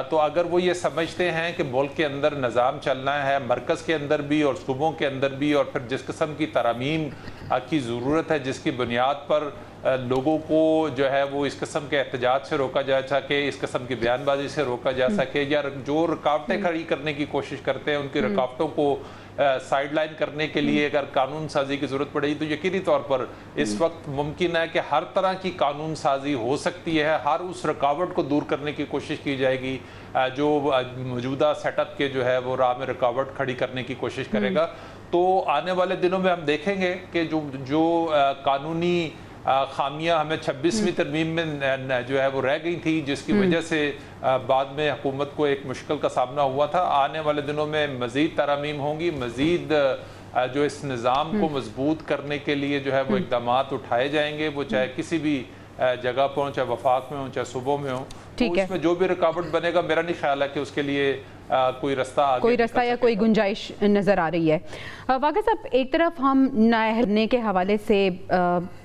तो अगर वो ये समझते हैं कि मुल्क के अंदर निज़ाम चलना है, मरकज़ के अंदर भी और सूबों के अंदर भी, और फिर जिस किस्म की तरामीम की ज़रूरत है जिसकी बुनियाद पर लोगों को जो है वो इस किस्म के एहतजाज से रोका जा सके, इस किस्म की बयानबाजी से रोका जा सके, या जो रुकावटें खड़ी करने की कोशिश करते हैं उनकी रुकावटों को साइड लाइन करने के लिए अगर कानून साजी की ज़रूरत पड़ेगी, तो यकीनी तौर पर इस वक्त मुमकिन है कि हर तरह की कानून साजी हो सकती है। हर उस रुकावट को दूर करने की कोशिश की जाएगी जो मौजूदा सेटअप के जो है वो राह में रुकावट खड़ी करने की कोशिश करेगा। तो आने वाले दिनों में हम देखेंगे कि जो कानूनी खामियां हमें 26वीं तरमीम में जो है वो रह गई थी, जिसकी वजह से बाद में हुकूमत को एक मुश्किल का सामना हुआ था। आने वाले दिनों में मज़ीद तरामीम होंगी, मज़ीद जो इस निज़ाम को मजबूत करने के लिए जो है वो इक़दाम उठाए जाएंगे, वो चाहे किसी भी जगह पर हो, चाहे वफाक में हो, चाहे सूबों में हो। तो उसमें जो भी रुकावट बनेगा, मेरा नहीं ख्याल है कि उसके लिए कोई रास्ता या कोई गुंजाइश नज़र आ रही है। वाक़ई साहब, एक तरफ हम नए के हवाले से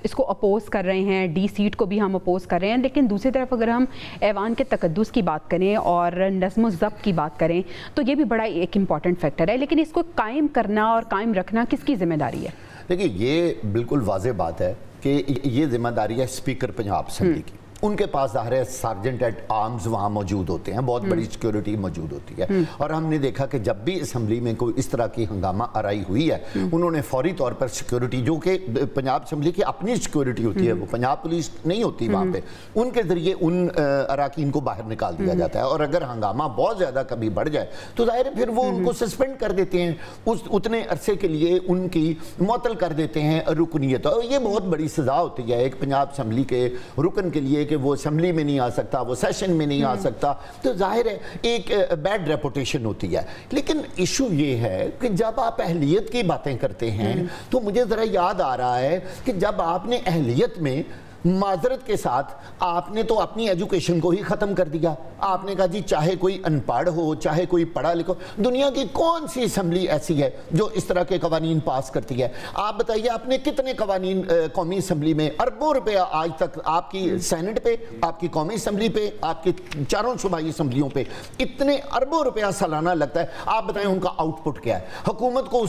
इसको अपोज कर रहे हैं, डी सीट को भी हम अपोज कर रहे हैं, लेकिन दूसरी तरफ अगर हम ऐवान के तकद्दुस की बात करें और नज़्म व ज़ब्त की बात करें तो ये भी बड़ा एक इम्पॉर्टेंट फैक्टर है, लेकिन इसको कायम करना और कायम रखना किसकी जिम्मेदारी है? देखिए, ये बिल्कुल वाज़ेह बात है कि ये जिम्मेदारी है स्पीकर पंजाब असेंबली की। उनके पास ज़ाहिर है सार्जेंट एट आर्म्स वहाँ मौजूद होते हैं, बहुत बड़ी सिक्योरिटी मौजूद होती है। और हमने देखा कि जब भी असम्बली में कोई इस तरह की हंगामा आराई हुई है, उन्होंने फौरी तौर पर सिक्योरिटी, जो कि पंजाब असम्बली की अपनी सिक्योरिटी होती है, वो पंजाब पुलिस नहीं होती वहाँ पे, उनके ज़रिए उन अराकीन को बाहर निकाल दिया जाता है। और अगर हंगामा बहुत ज़्यादा कभी बढ़ जाए तो ज़ाहिर है फिर वो उनको सस्पेंड कर देते हैं, उतने अरसे के लिए उनकी मुअत्तल कर देते हैं रुकनीत। और ये बहुत बड़ी सज़ा होती है एक पंजाब असम्बली के रुकन के लिए कि वो असेंबली में नहीं आ सकता, वो सेशन में नहीं आ सकता। तो जाहिर है एक बैड रेपुटेशन होती है। लेकिन इशू ये है कि जब आप अहलियत की बातें करते हैं तो मुझे ज़रा याद आ रहा है कि जब आपने अहलियत में माजरत के साथ आपने तो अपनी एजुकेशन को ही ख़त्म कर दिया। आपने कहा जी चाहे कोई अनपढ़ हो, चाहे कोई पढ़ा लिखो, दुनिया की कौन सी असम्बली ऐसी है जो इस तरह के कवानीन पास करती है? आप बताइए, आपने कितने कवानीन कौमी असम्बली में, अरबों रुपया आज तक आपकी सेनेट पे, आपकी कौमी असम्बली पे, आपकी चारों सूबाई असम्बलियों पे इतने अरबों रुपया सालाना लगता है। आप बताएं उनका आउटपुट क्या है? हुकूमत को,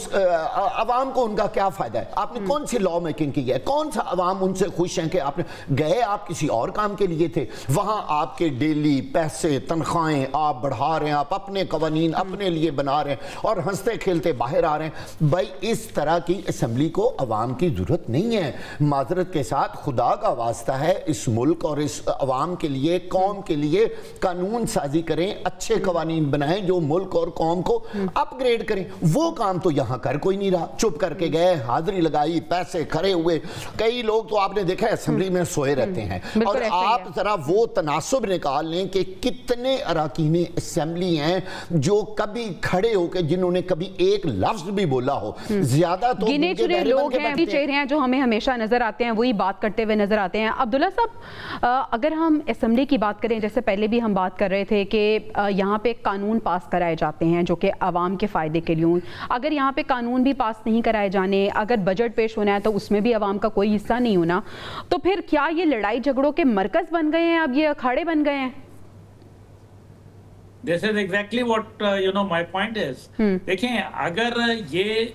अवाम को उनका क्या फ़ायदा है? आपने कौन सी लॉ मेकिंग की है? कौन सा अवाम उनसे खुश हैं कि आपने आपने गए, आप किसी और काम के लिए थे, वहां आपके डेली पैसे तनख्वाहें आप बढ़ा रहे हैं, आप अपने कवानीन अपने लिए बना रहे हैं और हंसते खेलते बाहर आ रहे हैं। भाई इस तरह की असेंबली को अवाम की जरूरत नहीं है। माजरत के साथ खुदा का वास्ता है, इस मुल्क और इस अवाम के लिए, कौम के लिए कानून साजी करें, अच्छे कवानीन बनाएं जो मुल्क और कौम को अपग्रेड करें। वो काम तो यहां कर कोई नहीं रहा। चुप करके गए, हाजिरी लगाई, पैसे खड़े हुए। कई लोग तो आपने देखा है असेंबली में सोए रहते हैं। और आप जरा वो तनासुब निकाल लें कि कितने अरकान असेंबली हैं जो कभी खड़े होकर, जिन्होंने कभी एक लफ्ज भी बोला हो। ज्यादा तो गिने चुने लोग हैं, चेहरे हैं जो हमें हमेशा नजर आते हैं, वही बात करते हुए नजर आते हैं। अब्दुल्ला साहब, अगर हम असेंबली की बात करें, जैसे पहले भी हम बात कर रहे थे कि यहाँ पे कानून पास कराए जाते हैं जो कि आवाम के फ़ायदे के लिए, अगर यहाँ पे कानून भी पास नहीं कराए जाने, अगर बजट पेश होना है तो उसमें भी आवाम का कोई हिस्सा नहीं होना, तो फिर क्या ये लड़ाई झगड़ों के मरकज बन गए हैं, अब ये अखाड़े बन गए हैं? This is exactly what my point is. देखें, अगर ये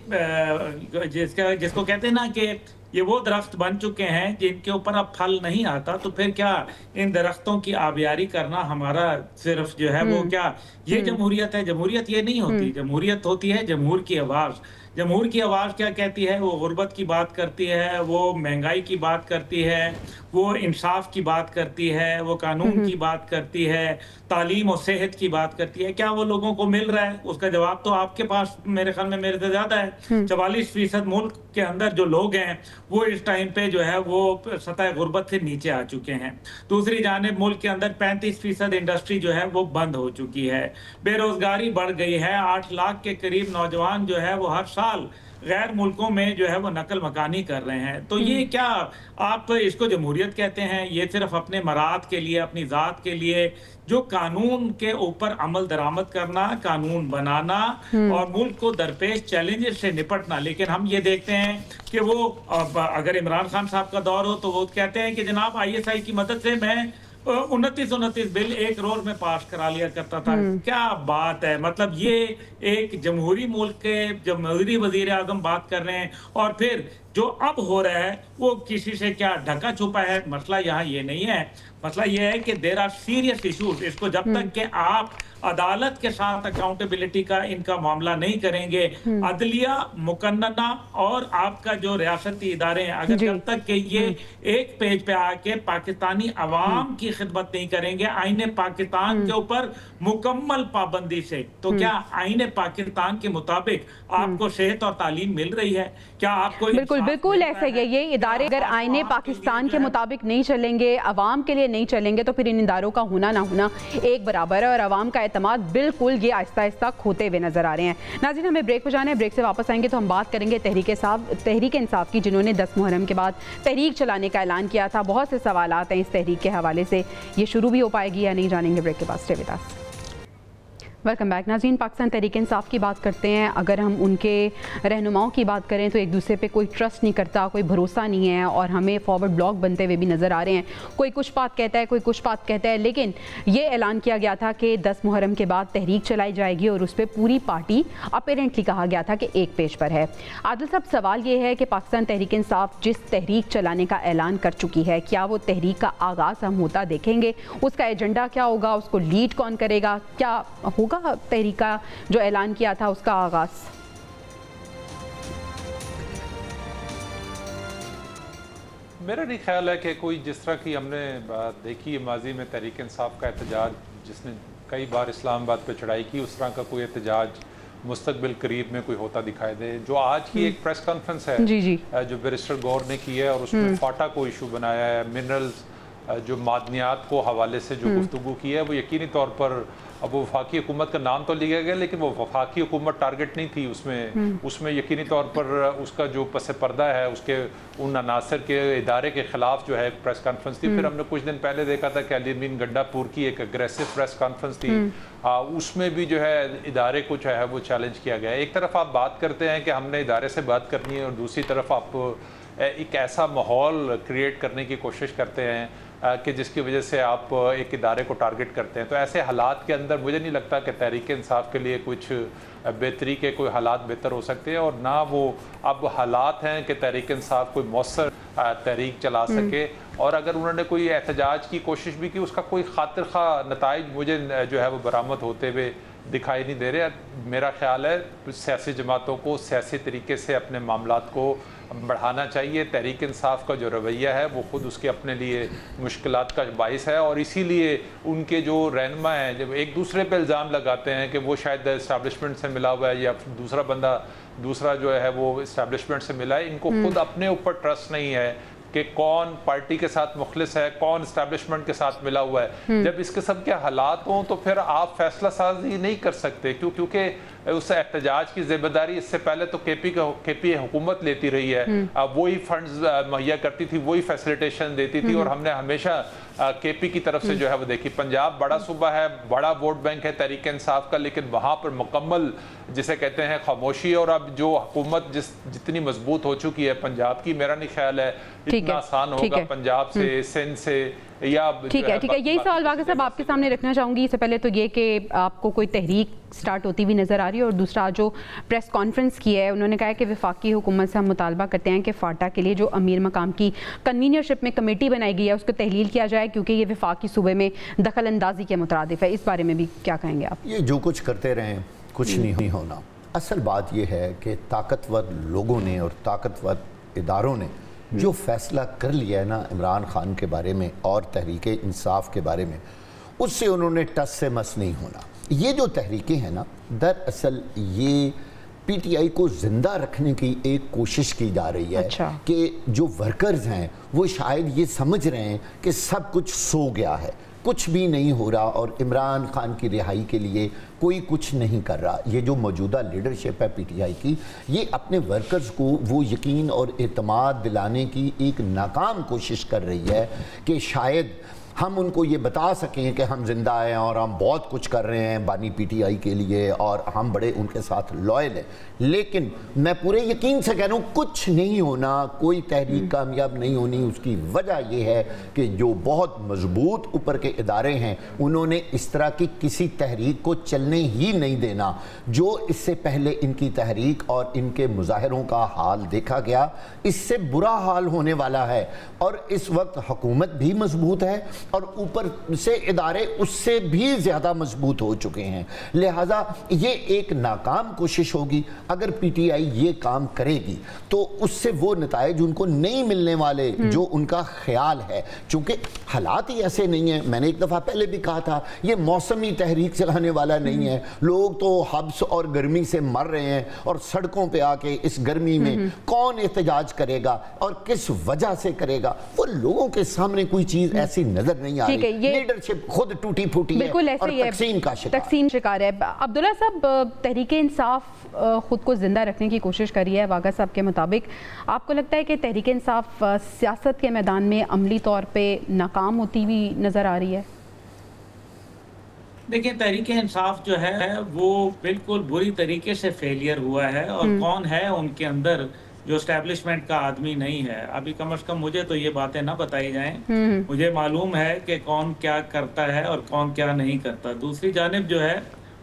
जिसको कहते हैं ना कि ये वो दरख्त बन चुके हैं जिनके ऊपर अब फल नहीं आता, तो फिर क्या इन दरख्तों की आबियारी करना हमारा सिर्फ जो है वो क्या ये जमहूरियत है? जमहूरियत ये नहीं होती। जमहूरियत होती है जमहूर की आवाज़। जमहूर की आवाज़ क्या कहती है? वो गुर्बत की बात करती है, वो महंगाई की बात करती है, वो इंसाफ की बात करती है, वो कानून की बात करती है, तालीम और सेहत की बात करती है। क्या वो लोगों को मिल रहा है? उसका जवाब तो आपके पास मेरे ख्याल में मेरे से ज़्यादा है। 44% मुल्क के अंदर जो लोग हैं वो इस टाइम पे जो है वो सतह गुर्बत से नीचे आ चुके हैं। दूसरी जानिब मुल्क के अंदर 35% इंडस्ट्री जो है वो बंद हो चुकी है। बेरोजगारी बढ़ गई है। 8 लाख के करीब नौजवान जो है वो हर साल गैर मुल्कों में जो है वो नकल मकानी कर रहे हैं। तो ये क्या आप इसको जमहूरियत कहते हैं? ये सिर्फ अपने मराद के लिए, अपनी ज़ात के लिए जो कानून के ऊपर अमल दरामद करना, कानून बनाना और मुल्क को दरपेश चैलेंजेस से निपटना। लेकिन हम ये देखते हैं कि वो अगर इमरान खान साहब का दौर हो तो वो कहते हैं कि जनाब ISI की मदद से मैं 29 बिल एक रोज में पास करा लिया करता था। क्या बात है! मतलब ये एक जमहूरी मुल्क के जमहूरी वजीर आजम बात कर रहे हैं और फिर जो अब हो रहा है वो किसी से क्या ढका छुपा है? मसला यहाँ ये नहीं है। मसला ये है कि देयर आर सीरियस इशूज। इसको जब तक कि आप अदालत के साथ अकाउंटेबिलिटी का इनका मामला नहीं करेंगे, अदलिया, मुकन्नना और आपका जो रियासती इदारे हैं, अगर जब तक कि ये एक पेज पे आके पाकिस्तानी अवाम की खिदमत नहीं करेंगे आईने पाकिस्तान के ऊपर मुकम्मल पाबंदी से, तो क्या आईने पाकिस्तान के मुताबिक आपको सेहत और तालीम मिल रही है? क्या आपको बिल्कुल ऐसा ही है। ये इदारे अगर आईने पाकिस्तान के मुताबिक नहीं चलेंगे, अवाम के लिए नहीं चलेंगे, तो फिर इन इदारों का होना ना होना एक बराबर है और अवाम का एतमाद बिल्कुल ये आहिस्ता आहिस्ता खोते हुए नजर आ रहे हैं। नाज़रीन, हमें ब्रेक पर जाना है। ब्रेक से वापस आएंगे तो हम बात करेंगे तहरीक इंसाफ की, जिन्होंने 10 मुहर्रम के बाद तहरीक चलाने का ऐलान किया था। बहुत से सवालात हैं इस तहरीक के हवाले से, ये शुरू भी हो पाएगी या नहीं, जानेंगे ब्रेक के बाद। Stay with us. Welcome back. नाज़रीन, पाकिस्तान तहरीक इंसाफ की बात करते हैं। अगर हम उनके रहनुमाओं की बात करें तो एक दूसरे पे कोई ट्रस्ट नहीं करता, कोई भरोसा नहीं है और हमें फॉरवर्ड ब्लॉक बनते हुए भी नज़र आ रहे हैं। कोई कुछ बात कहता है, कोई कुछ बात कहता है, लेकिन ये ऐलान किया गया था कि 10 मुहर्रम के बाद तहरीक चलाई जाएगी और उस पर पूरी पार्टी अपेरेंटली कहा गया था कि एक पेज पर है। आदिल साहब, सवाल ये है कि पाकिस्तान तहरीक इंसाफ जिस तहरीक चलाने का ऐलान कर चुकी है, क्या वो तहरीक का आगाज़ हम होता देखेंगे? उसका एजेंडा क्या होगा? उसको लीड कौन करेगा? क्या होगा तहरीक का जो ऐलान किया था उसका आगाज? मेरा नहीं ख्याल है कि कोई जिस तरह की हमने देखी है माजी में तहरीक इंसाफ का एहतजाज, जिसने कई बार इस्लामाबाद पे चढ़ाई की, उस तरह का कोई एहतजाज मुस्तकबिल करीब में कोई होता दिखाई दे। जो आज की एक प्रेस कॉन्फ्रेंस है जो बैरिस्टर गौर ने की है और उसमें फाटा को इशू बनाया है, मिनरल्स जो मादनियात को हवाले से जो गुफ्तगू की है, वो यकीनी तौर पर अब वो वफाकी हुकूमत का नाम तो लिया गया लेकिन वो वफाकी हुकूमत टारगेट नहीं थी उसमें यकीनी तौर पर उसका जो पस पर्दा है उसके उन अनासर के इदारे के ख़िलाफ़ जो है प्रेस कॉन्फ्रेंस थी। फिर हमने कुछ दिन पहले देखा था कि अली अमीन गंडापुर की एक अग्रेसिव प्रेस कॉन्फ्रेंस थी, उसमें भी जो है इदारे को जो है वो चैलेंज किया गया। एक तरफ आप बात करते हैं कि हमने इदारे से बात करनी है और दूसरी तरफ आप एक ऐसा माहौल क्रिएट करने की कोशिश करते हैं कि जिसकी वजह से आप एक इदारे को टारगेट करते हैं। तो ऐसे हालात के अंदर मुझे नहीं लगता कि तहरीक इंसाफ के लिए कुछ बेहतरी के कोई हालात बेहतर हो सकते हैं और ना वो अब हालात हैं कि तहरीक इंसाफ कोई मौसर तहरीक चला सके। और अगर उन्होंने कोई एहतजाज की कोशिश भी की, उसका कोई खातिर खा नताइज मुझे जो है वो बरामद होते हुए दिखाई नहीं दे रहे। मेरा ख्याल है सियासी जमातों को सियासी तरीके से अपने मामलात को बढ़ाना चाहिए। तहरीक इंसाफ का जो रवैया है वो ख़ुद उसके अपने लिए मुश्किलात का बाइस है, और इसीलिए उनके जो रहनुमा हैं जब एक दूसरे पे इल्ज़ाम लगाते हैं कि वो शायद इस्टेब्लिशमेंट से मिला हुआ है या दूसरा जो है वो इस्टेब्लिशमेंट से मिला है, इनको खुद अपने ऊपर ट्रस्ट नहीं है कि कौन पार्टी के साथ मुखलिस है, कौन इस्टेब्लिशमेंट के साथ मिला हुआ है। जब इसके सब के हालात हों तो फिर आप फैसला साजी नहीं कर सकते, क्योंकि उस एहतजाज की जिम्मेदारी इससे पहले तो केपी हुकूमत लेती रही है। वही फंड्स मुहैया करती थी, वही फैसिलिटेशन देती थी, और हमने हमेशा केपी की तरफ से जो है वो देखी। पंजाब बड़ा सूबा है, बड़ा वोट बैंक है तहरीक इंसाफ का, लेकिन वहाँ पर मुकम्मल जिसे कहते हैं खामोशी। और अब जो हुकूमत जितनी मजबूत हो चुकी है पंजाब की, मेरा नहीं ख्याल है इतना आसान होगा पंजाब से, सिंध से या ठीक है। यही सवाल वाक़ई साहब आपके सामने रखना चाहूँगी। इससे पहले तो ये कि आपको कोई तहरीक स्टार्ट होती हुई नज़र आ रही है, और दूसरा जो प्रेस कॉन्फ्रेंस की है उन्होंने कहा है कि वफाकी हुकूमत से हम मुतालबा करते हैं कि फाटा के लिए जो अमीर मकाम की कन्वीनियरशिप में कमेटी बनाई गई है उसको तहलील किया जाए, क्योंकि ये वफाकी सूबे में दखल अंदाजी के मुतरादिफ है। इस बारे में भी क्या कहेंगे आप? ये जो कुछ करते रहें कुछ नहीं होना। असल बात यह है कि ताकतवर लोगों ने और ताकतवर इदारों ने जो फैसला कर लिया है ना इमरान खान के बारे में और तहरीक इंसाफ के बारे में, उससे उन्होंने टस से मस नहीं होना। ये जो तहरीकें हैं ना, दरअसल ये पीटीआई को ज़िंदा रखने की एक कोशिश की जा रही है। अच्छा। कि जो वर्कर्स हैं वो शायद ये समझ रहे हैं कि सब कुछ सो गया है, कुछ भी नहीं हो रहा, और इमरान खान की रिहाई के लिए कोई कुछ नहीं कर रहा। ये जो मौजूदा लीडरशिप है पीटीआई की, ये अपने वर्कर्स को वो यकीन और एतमाद दिलाने की एक नाकाम कोशिश कर रही है कि शायद हम उनको ये बता सकें कि हम जिंदा हैं और हम बहुत कुछ कर रहे हैं बानी पीटीआई के लिए और हम बड़े उनके साथ लॉयल हैं। लेकिन मैं पूरे यकीन से कह रहा हूँ कुछ नहीं होना, कोई तहरीक कामयाब नहीं होनी। उसकी वजह यह है कि जो बहुत मजबूत ऊपर के इदारे हैं उन्होंने इस तरह की किसी तहरीक को चलने ही नहीं देना। जो इससे पहले इनकी तहरीक और इनके मुजाहरों का हाल देखा गया, इससे बुरा हाल होने वाला है। और इस वक्त हुकूमत भी मजबूत है और ऊपर से इदारे उससे भी ज़्यादा मजबूत हो चुके हैं। लिहाजा ये एक नाकाम कोशिश होगी। अगर पीटीआई ये काम करेगी तो उससे वो नताइज उनको नहीं मिलने वाले जो उनका ख्याल है, क्योंकि हालात ही ऐसे नहीं है। मैंने एक दफ़ा पहले भी कहा था, ये मौसमी तहरीक चलाने वाला नहीं है। लोग तो हब्स और गर्मी से मर रहे हैं, और सड़कों पे आके इस गर्मी में कौन एहतजाज करेगा और किस वजह से करेगा, वो लोगों के सामने कोई चीज़ ऐसी नजर नहीं आ रही। लीडरशिप खुद टूटी फूटी है और तकसीम शिकार है। अब्दुल्ला साहब, तहरीक इंसाफ खुद को जिंदा रखने की कोशिश करी है वागा साहब के मुताबिक। आपको लगता है कि तहरीक इंसाफ सियासत के मैदान में अमली तौर पे नाकाम होती हुई नजर आ रही है? देखिए, तहरीक इंसाफ जो है वो बिल्कुल बुरी तरीके से फेलियर हुआ है, और कौन है उनके अंदर जो स्टैब्लिशमेंट का आदमी नहीं है। अभी कम से कम मुझे तो ये बातें ना बताई जाएं। मुझे मालूम है कि कौन क्या करता है और कौन क्या नहीं करता। दूसरी जानिब जो है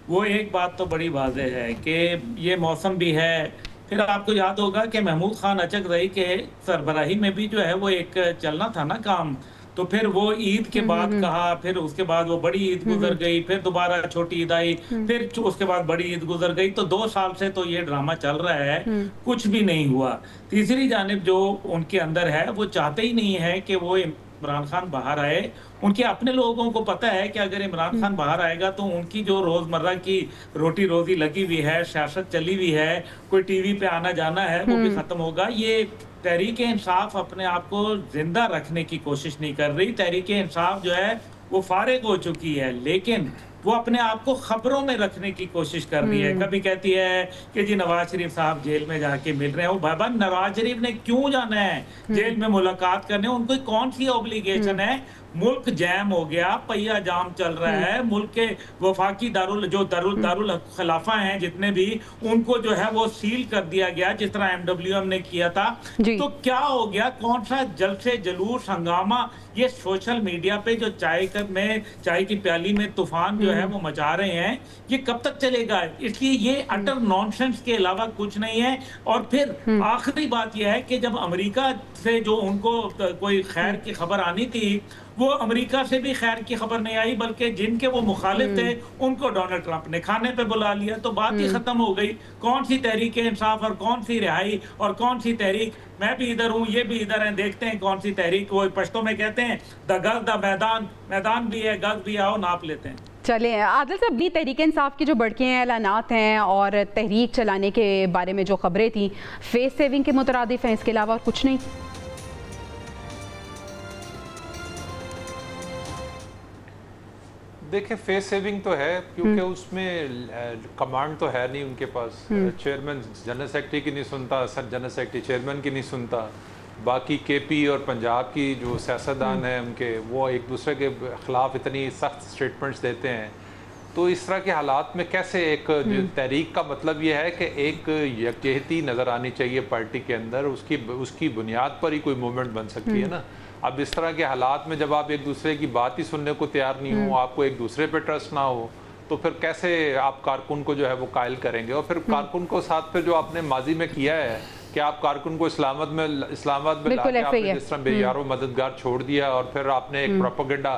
वो एक बात तो बड़ी वाज़ेह है कि ये मौसम भी है। फिर आपको याद होगा कि महमूद खान अचक रही के सरबराही में भी जो है वो एक चलना था ना काम, तो फिर वो ईद के बाद कहा, फिर उसके बाद वो बड़ी ईद गुजर गई, फिर दोबारा छोटी ईद आई, फिर उसके बाद बड़ी ईद गुजर गई। तो 2 साल से तो ये ड्रामा चल रहा है, कुछ भी नहीं हुआ। तीसरी जानिब जो उनके अंदर है वो चाहते ही नहीं है कि वो इमरान खान बाहर आए। उनके अपने लोगों को पता है कि अगर इमरान खान बाहर आएगा तो उनकी जो रोजमर्रा की रोटी रोजी लगी हुई है, सियासत चली हुई है, कोई टीवी पे आना जाना है, वो भी खत्म होगा। ये तहरीक इंसाफ अपने आप को जिंदा रखने की कोशिश नहीं कर रही। तहरीक इंसाफ जो है वो फारिग हो चुकी है, लेकिन वो अपने आप को खबरों में रखने की कोशिश कर रही है। कभी कहती है कि जी नवाज शरीफ साहब जेल में जाके मिल रहे हैं। बाबा, नवाज शरीफ ने क्यों जाना है जेल में मुलाकात करने? उनको कौन सी ऑब्लिगेशन है? मुल्क जैम हो गया, पहिया जाम चल रहा है। मुल्क के वफाकी दारुल खिलाफा हैं जितने भी, उनको जो है वो सील कर दिया गया, जिस तरह MWM ने किया था। तो क्या हो गया? कौन सा जलसे जुलूस हंगामा? ये सोशल मीडिया पे जो चाय की प्याली में तूफान जो है वो मचा रहे हैं, ये कब तक चलेगा? इसलिए ये अटर नॉनसेंस के अलावा कुछ नहीं है। और फिर आखिरी बात यह है कि जब अमेरिका से जो उनको कोई खैर की खबर आनी थी, वो अमेरिका से भी खैर की खबर नहीं आई, बल्कि जिनके वो मुखालिफ थे उनको डोनाल्ड ट्रंप ने खाने पे बुला लिया। तो बात ही खत्म हो गई। कौन सी तहरीक इंसाफ और कौन सी रिहाई और कौन सी तहरीक, मैं भी इधर हूँ, ये भी इधर हैं, देखते हैं कौन सी तहरीक। वो पश्तो में कहते हैं द गज द मैदान, मैदान भी है, गज भी, आओ नाप लेते हैं। चलें आदिल साहब, भी तहरीक इंसाफ की जो बढ़के ऐलानात हैं और तहरीक चलाने के बारे में जो खबरें थी, फेस सेविंग के मुतरादिफ हैं, इसके अलावा और कुछ नहीं? देखिए, फेस सेविंग तो है, क्योंकि उसमें कमांड तो है नहीं उनके पास। चेयरमैन जनरल सेक्रेटरी की नहीं सुनता, जनरल सेक्रेटरी चेयरमैन की नहीं सुनता, बाकी केपी और पंजाब की जो सियासतदान हैं उनके, वो एक दूसरे के ख़िलाफ़ इतनी सख्त स्टेटमेंट्स देते हैं। तो इस तरह के हालात में कैसे एक तहरीक का मतलब ये है कि एक यकजहती नज़र आनी चाहिए पार्टी के अंदर, उसकी बुनियाद पर ही कोई मूवमेंट बन सकती है ना। अब इस तरह के हालात में जब आप एक दूसरे की बात ही सुनने को तैयार नहीं हो, आपको एक दूसरे पे ट्रस्ट ना हो, तो फिर कैसे आप कारकुन को जो है वो कायल करेंगे? और फिर कारकुन को साथ फिर जो आपने माजी में किया है कि आप कारकुन को इस्लामाबाद में लाके आपने जिस तरह बेयारो मददगार छोड़ दिया, और फिर आपने एक प्रोपेगेंडा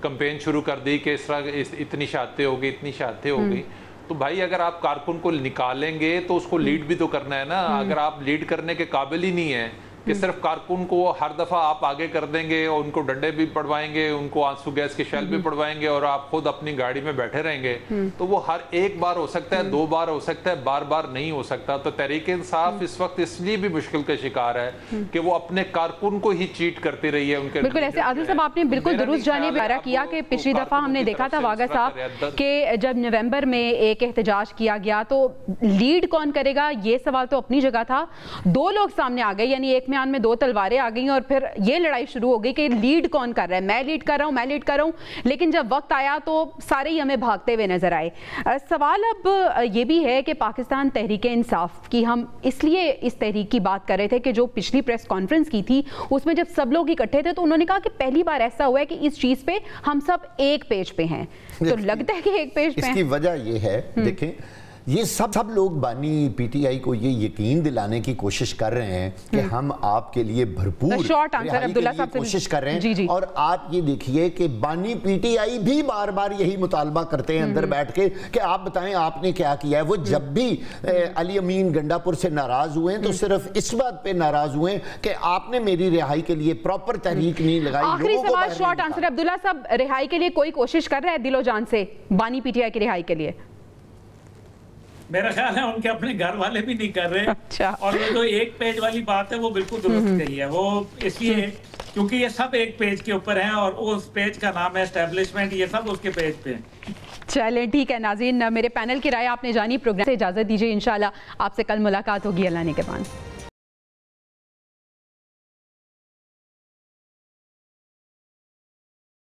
कैंपेन शुरू कर दी कि इस तरह इतनी शादी हो गई, इतनी शादी हो गई। तो भाई, अगर आप कारकुन को निकालेंगे तो उसको लीड भी तो करना है ना। अगर आप लीड करने के काबिल ही नहीं है कि सिर्फ कारकुन को हर दफ़ा आप आगे कर देंगे और उनको डंडे भी पड़वाएंगे, उनको आंसू गैस के शेल भी पड़वाएंगे और आप खुद अपनी गाड़ी में बैठे रहेंगे, तो वो हर एक बार हो सकता है, 2 बार हो सकता है, बार बार नहीं हो सकता। तो तहरीक इंसाफ इस वक्त इसलिए भी मुश्किल का शिकार है कि वो अपने कारकुन को ही चीट करती रही है उनके। बिल्कुल ऐसे आदिल साहब, आपने बिल्कुल दुरुस्त जानिब इशारा किया कि पिछली दफ़ा हमने देखा था वागा साहब कि जब नवंबर में एक एहतजाज किया गया तो लीड कौन करेगा, ये सवाल तो अपनी जगह था। 2 लोग सामने आ गए, यानी एक म्यान में 2 तलवारें आ गई और फिर ये लड़ाई शुरू हो गई कि लीड कौन कर रहा है, मैं लीड कर रहा हूं, मैं लीड कर रहा हूं। लेकिन जब वक्त आया तो सारे ही हमें भागते हुए नजर आए। सवाल अब ये भी है कि पाकिस्तान तहरीक इंसाफ की, हम इसलिए इस तहरीक की बात कर रहे थे कि जो पिछली प्रेस कॉन्फ्रेंस की थी उसमें जब सब लोग इकट्ठे थे तो उन्होंने कहा कि पहली बार ऐसा हुआ है कि इस चीज पे हम सब एक पेज पे हैं। तो लगता है कि एक पेज पे इसकी वजह ये है, देखें, ये सब लोग बानी पीटीआई को ये यकीन दिलाने की कोशिश कर रहे हैं कि हम आपके लिए भरपूर शॉर्ट आंसर अब्दुल्ला साहब से कोशिश कर रहे हैं। जी जी। और आप ये देखिए कि बानी पीटीआई भी बार बार यही मुतालबा करते हैं अंदर बैठ के कि आप बताएं आपने क्या किया है। वो जब भी अली अमीन गंडापुर से नाराज हुए तो सिर्फ इस बात पे नाराज हुए कि आपने मेरी रिहाई के लिए प्रॉपर तहरीक नहीं लगाई। आखिरी सवाल, शॉर्ट आंसर अब्दुल्ला साहब, रिहाई के लिए कोई कोशिश कर रहा है दिलो जान से बानी पीटीआई की रिहाई के लिए? मेरा ख्याल है उनके अपने घर वाले भी नहीं कर रहे। अच्छा। और वो जो एक पेज वाली बात है वो बिल्कुल दुरुस्त कही है, वो इसलिए क्योंकि ये सब एक पेज के ऊपर हैं और उस पेज का नाम है एस्टेब्लिशमेंट, ये सब उसके पेज पे हैं। चलें ठीक है नाज़रीन, मेरे पैनल की राय आपने जानी। प्रोग्राम से इजाज़त दीजिए, इंशाल्लाह आपसे कल मुलाकात होगी अल्लाह ने के बाद।